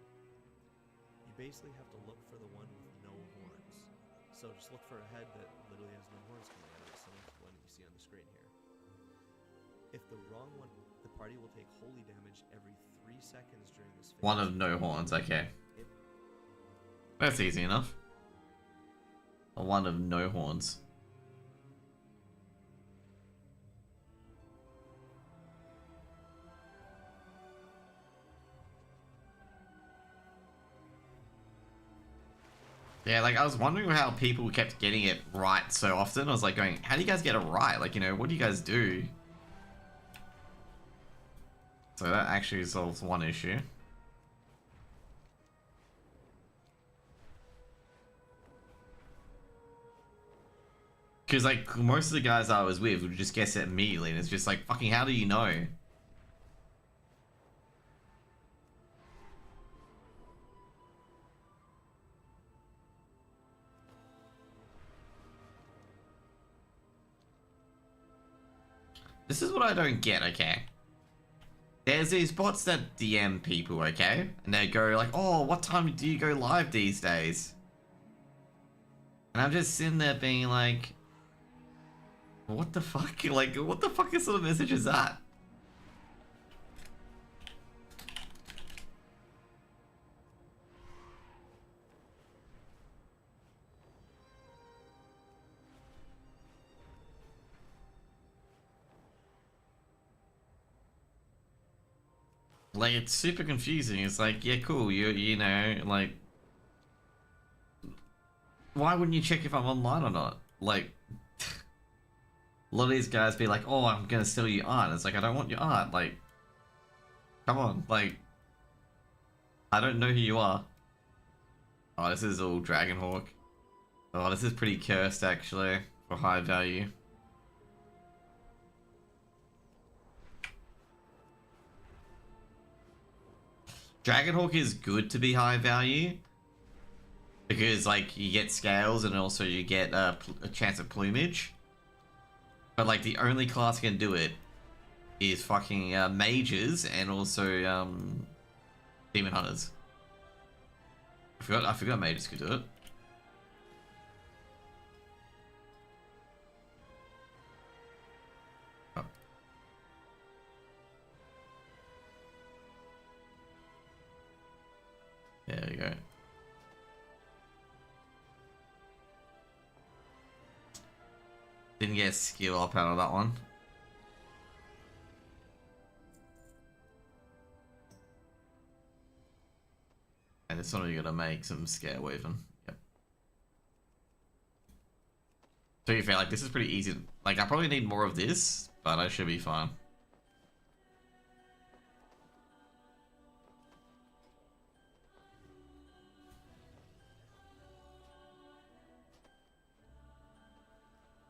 You basically have to look for the one with no horns. So just look for a head that literally has no horns coming out of it, similar to the one you see on the screen here. If the wrong one, the party will take holy damage every 3 seconds during this phase. One of no horns, okay. That's easy enough. A one of no horns. Yeah, like I was wondering how people kept getting it right so often. I was like going, how do you guys get it right? Like, you know, what do you guys do? So that actually solves one issue. Because, like, most of the guys I was with would just guess it immediately, and it's just like, fucking, how do you know? This is what I don't get, okay? There's these bots that DM people, okay? And they go like, oh, what time do you go live these days? And I'm just sitting there being like, what the fuck? Like, what the fuck sort of message is that? Like, it's super confusing. It's like, yeah, cool, you know, like, why wouldn't you check if I'm online or not? Like, a lot of these guys be like, oh, I'm gonna steal your art. It's like, I don't want your art. Like, come on, like, I don't know who you are. Oh, this is all Dragonhawk. Oh, this is pretty cursed, actually, for high value. Dragonhawk is good to be high value because, like, you get scales and also you get a chance of plumage. But, like, the only class can do it is fucking mages and also demon hunters. I forgot mages could do it. Oh. There we go. Didn't get a skill up out of that one. And it's only gonna make some scare weaving. Yep. To be fair, like, this is pretty easy. Like, I probably need more of this, but I should be fine.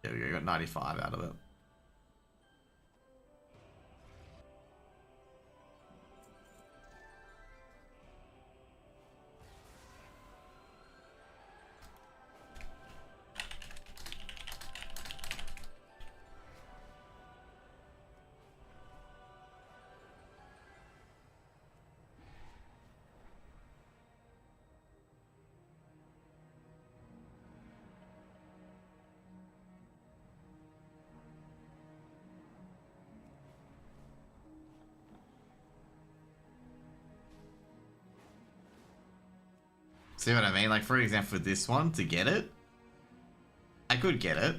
There we go, got 95 out of it. See what I mean? Like, for example, with this one, to get it, I could get it.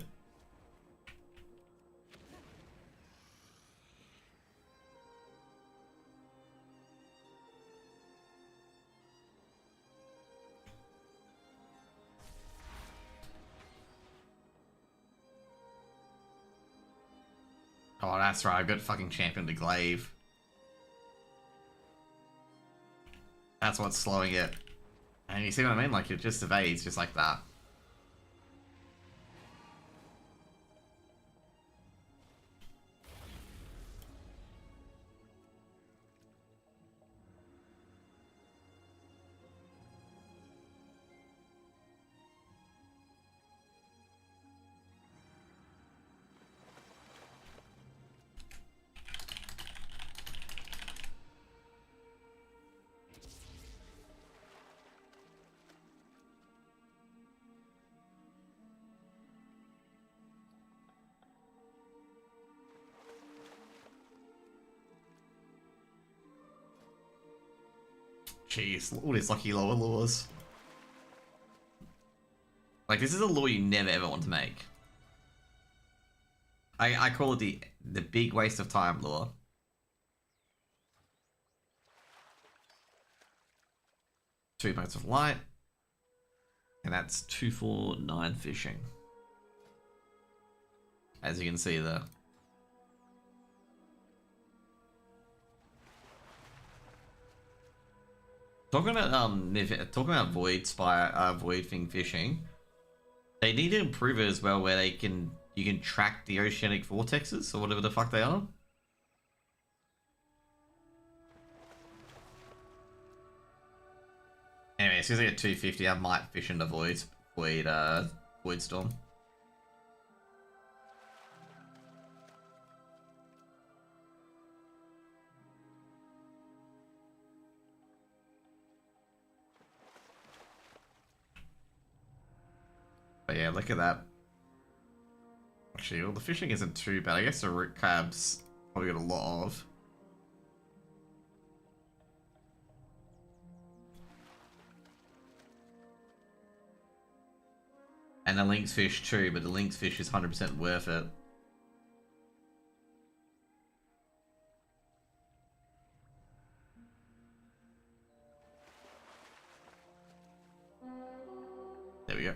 Oh, that's right. I've got fucking Champion to Glaive. That's what's slowing it. And you see what I mean? Like, it just evades just like that. Jeez, all these lucky lower lures. Like, this is a lure you never ever want to make. I call it the big waste of time lure. Two boats of light. And that's 249 fishing. As you can see there. Talking about Void Spire, Void Thing fishing, they need to improve it as well, where you can track the oceanic vortexes or whatever the fuck they are. Anyway, as soon as I get 250, I might fish into Void Storm. But yeah, look at that. Actually, well, the fishing isn't too bad. I guess the root crabs probably got a lot of. And the lynx fish too, but the lynx fish is 100% worth it. There we go.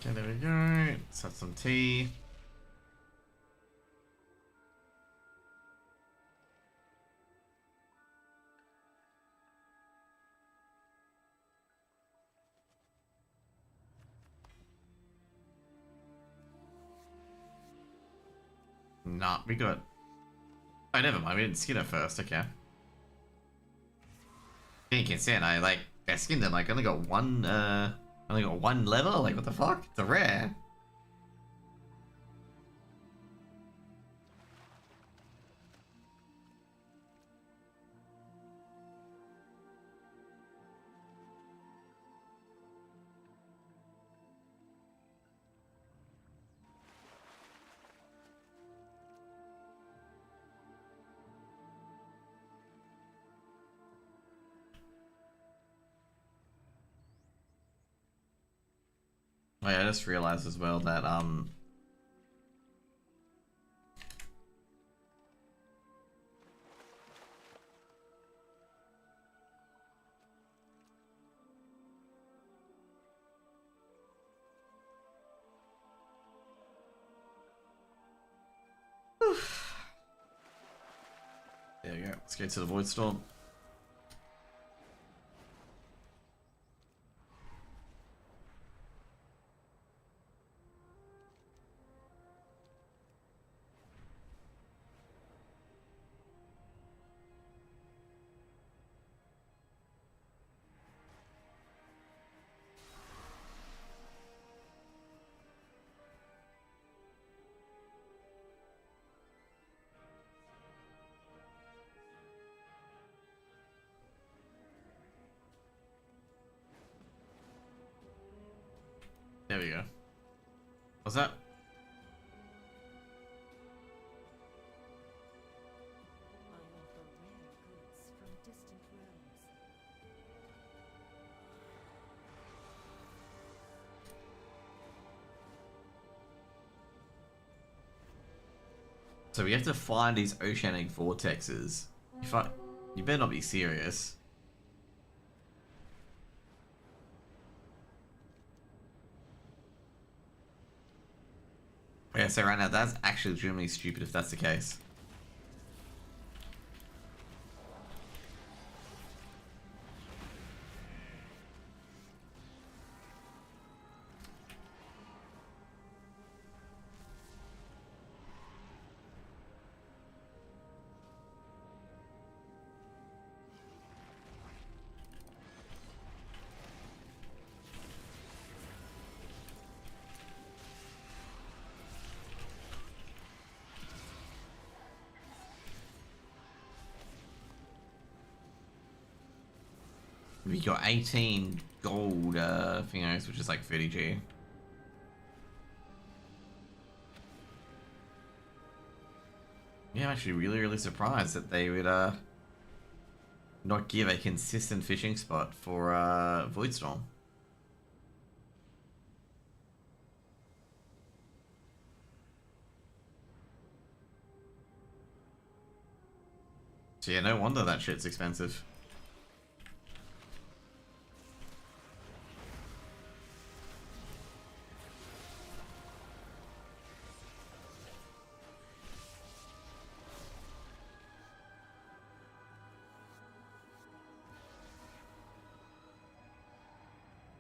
Okay, there we go. Let's have some tea. Nah, we got... Oh, never mind. We didn't skin it first. Okay. Being consent, I skinned it. Like, only got one level. Like, what the fuck? It's a rare. Oh yeah, I just realized as well that there we go. Let's go to the Void Storm. There we go. What's that? I offer rare goods from distant realms. So we have to find these oceanic vortexes. You better not be serious. Yeah, so right now that's actually genuinely stupid if that's the case. We got 18 gold thingos, which is like 30G. Yeah, I'm actually really surprised that they would not give a consistent fishing spot for Voidstorm. So yeah, no wonder that shit's expensive.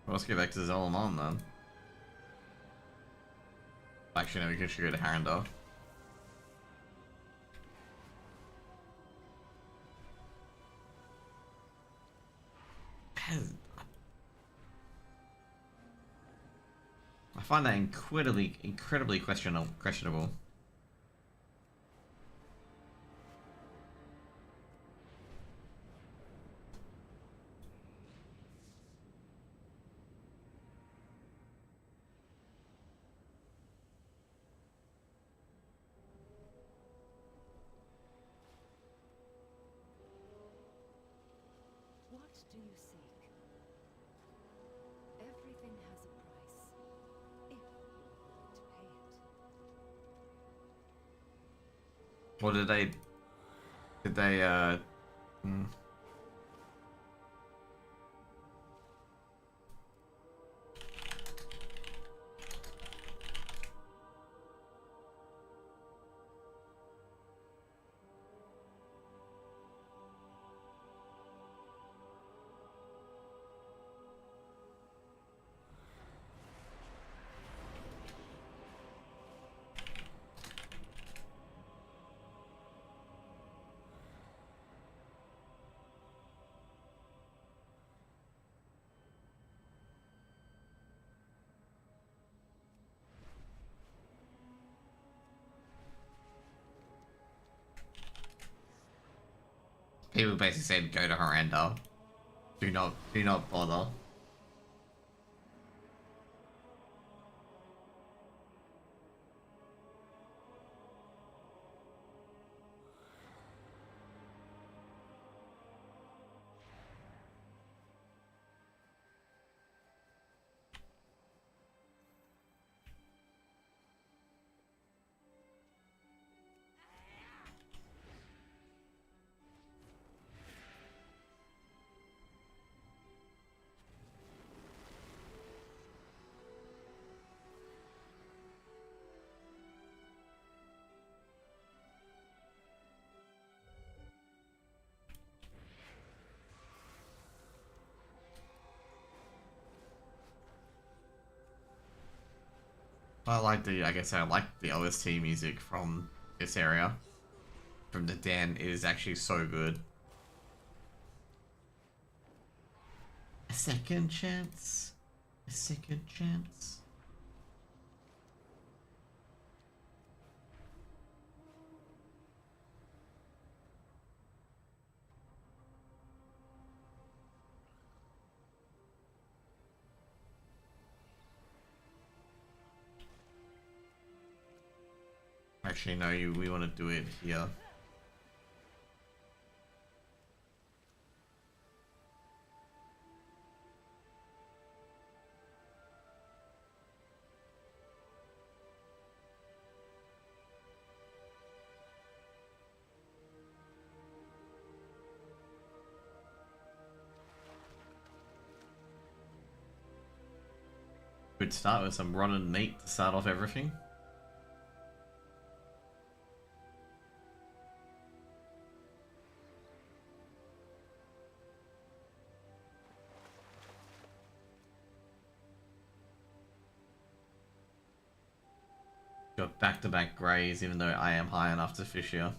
Well, let's get back to Zolomon then. Actually, no, we should go to Harandar. I find that incredibly questionable. What do you seek? Everything has a price, if you're willing to pay it. Or did they people basically said go to Harandar. Do not bother. I guess I like the OST music from this area. From the Den, it is actually so good. A second chance? A second chance? Actually, no, we want to do it here. We'd start with some rotten meat to start off everything. Got back-to-back greys, even though I am high enough to fish here.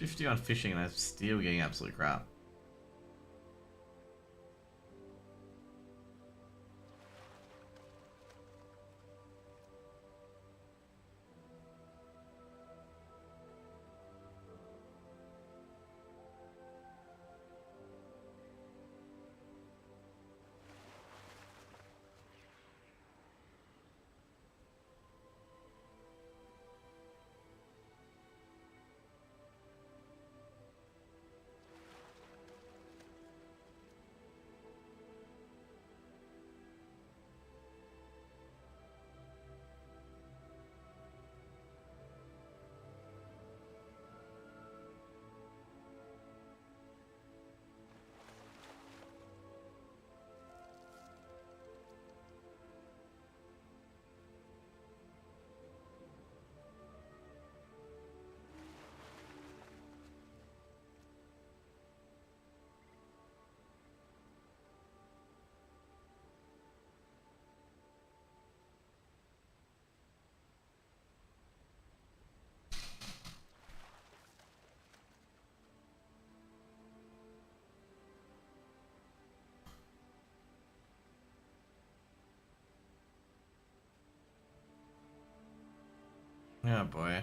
$50 on fishing and I'm still getting absolute crap. Oh boy.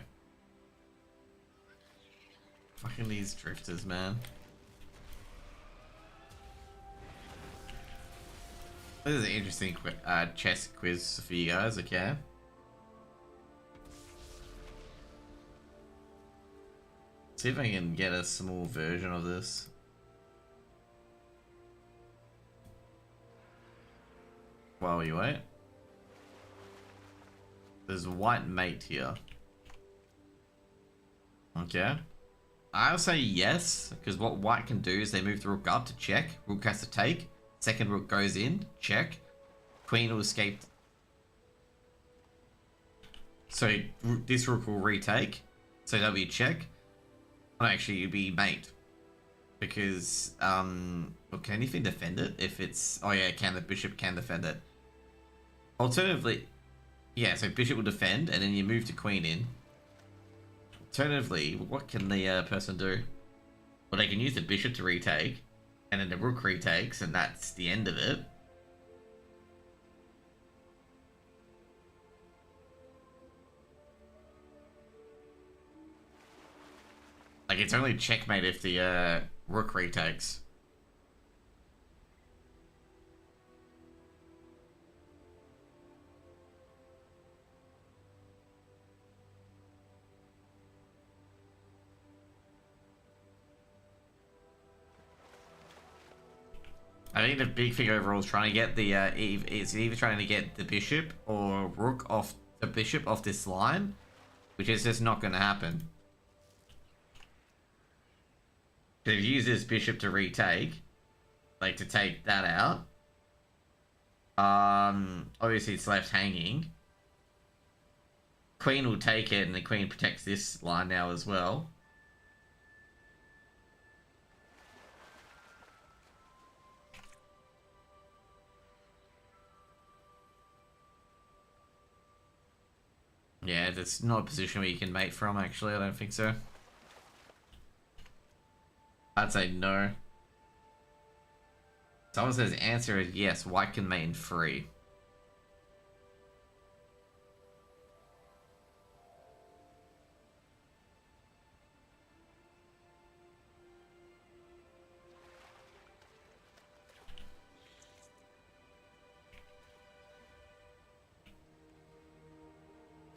Fucking these drifters, man. This is an interesting chess quiz for you guys, okay? See if I can get a small version of this. While we wait. There's a white mate here. Okay. I'll say yes, because what white can do is they move the rook up to check. Rook has to take. Second rook goes in, check. Queen will escape. So this rook will retake. So that'll be a check. Well, actually, it'd be mate. Because, well, can anything defend it? If it's, oh yeah, the bishop can defend it. Alternatively, yeah, so bishop will defend, and then you move the queen in. Alternatively, what can the person do? Well, they can use the bishop to retake, and then the rook retakes, and that's the end of it. Like, it's only checkmate if the rook retakes. I think the big thing overall is trying to get the it's either trying to get the bishop or rook off the bishop off this line, which is just not going to happen. So if you use this bishop to retake, like to take that out, obviously it's left hanging, Queen will take it, and the Queen protects this line now as well. Yeah, that's not a position where you can mate from, actually. I don't think so. I'd say no. Someone says answer is yes, white can mate in free.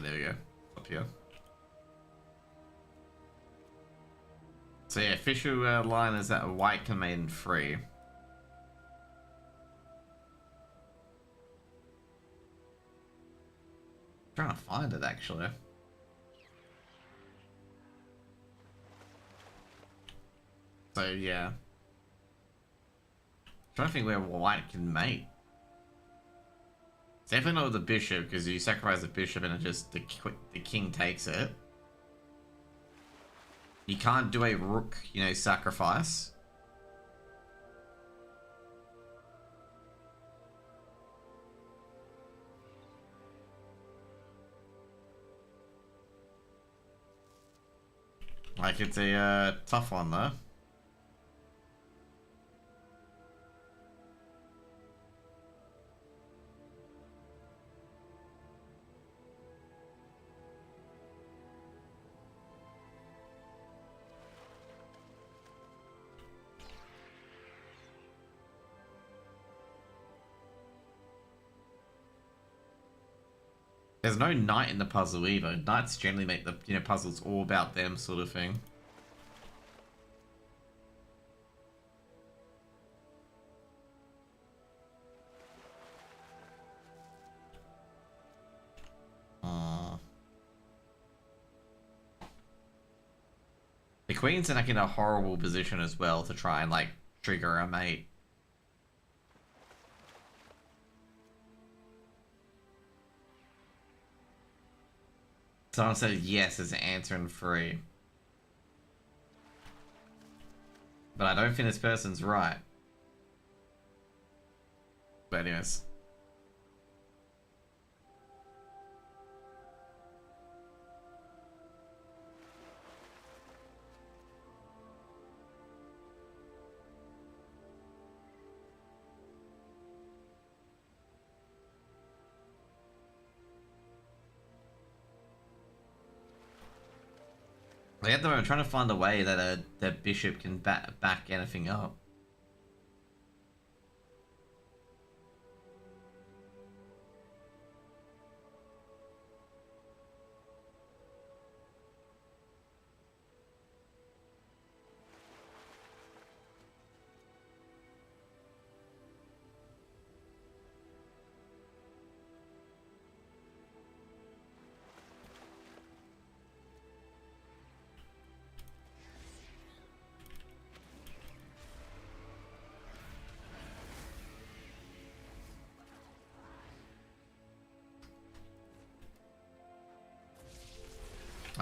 There we go. Up here. So yeah, official line is that white can mate in free. Trying to find it actually. So yeah. Trying to think where white can mate. It's definitely not with the bishop, because you sacrifice the bishop and it just the king takes it. You can't do a rook, you know, sacrifice. Like, it's a tough one though. There's no knight in the puzzle either. Knights generally make the, you know, puzzles all about them sort of thing. The queen's in, like, in a horrible position as well to try and, like, trigger a mate. Someone said yes as an answer in free. But I don't think this person's right. But anyways. Like at the moment, I'm trying to find a way that that bishop can back anything up.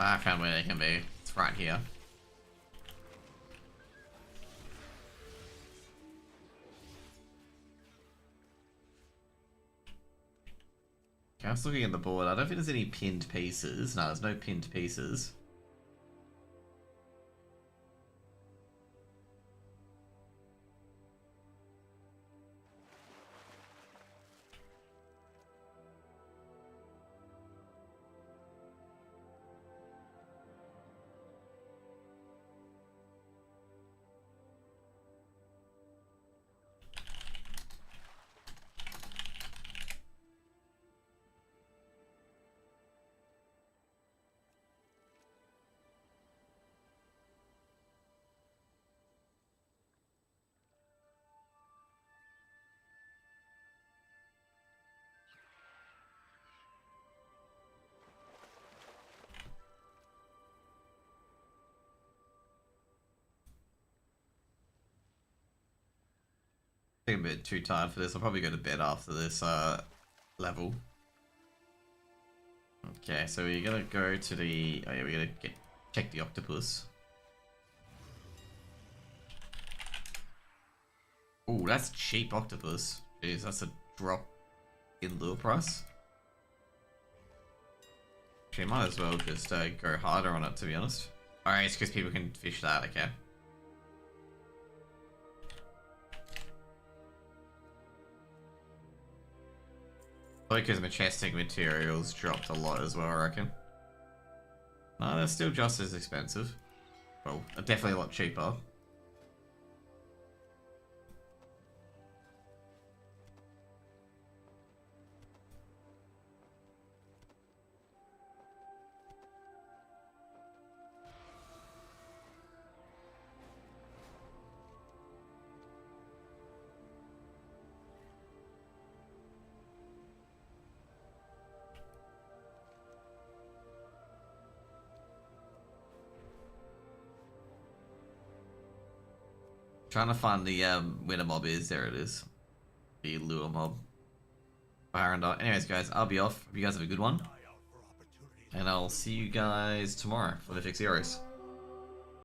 I found where they can be. It's right here. Okay, I was looking at the board. I don't think there's any pinned pieces. No, there's no pinned pieces. I think I'm a bit too tired for this. I'll probably go to bed after this level. Okay, so we gotta go to the. Oh yeah, we gotta check the octopus. Oh, that's cheap octopus. Jeez, that's a drop in lure price. Actually, might as well just go harder on it, to be honest. Alright, it's because people can fish that, okay. Because majestic materials dropped a lot as well, I reckon. No, they're still just as expensive. Well, definitely a lot cheaper. Trying to find the where the mob is. There it is. The lure mob. Barandot. Anyways, guys, I'll be off. Hope you guys have a good one. And I'll see you guys tomorrow for the Fix Heroes.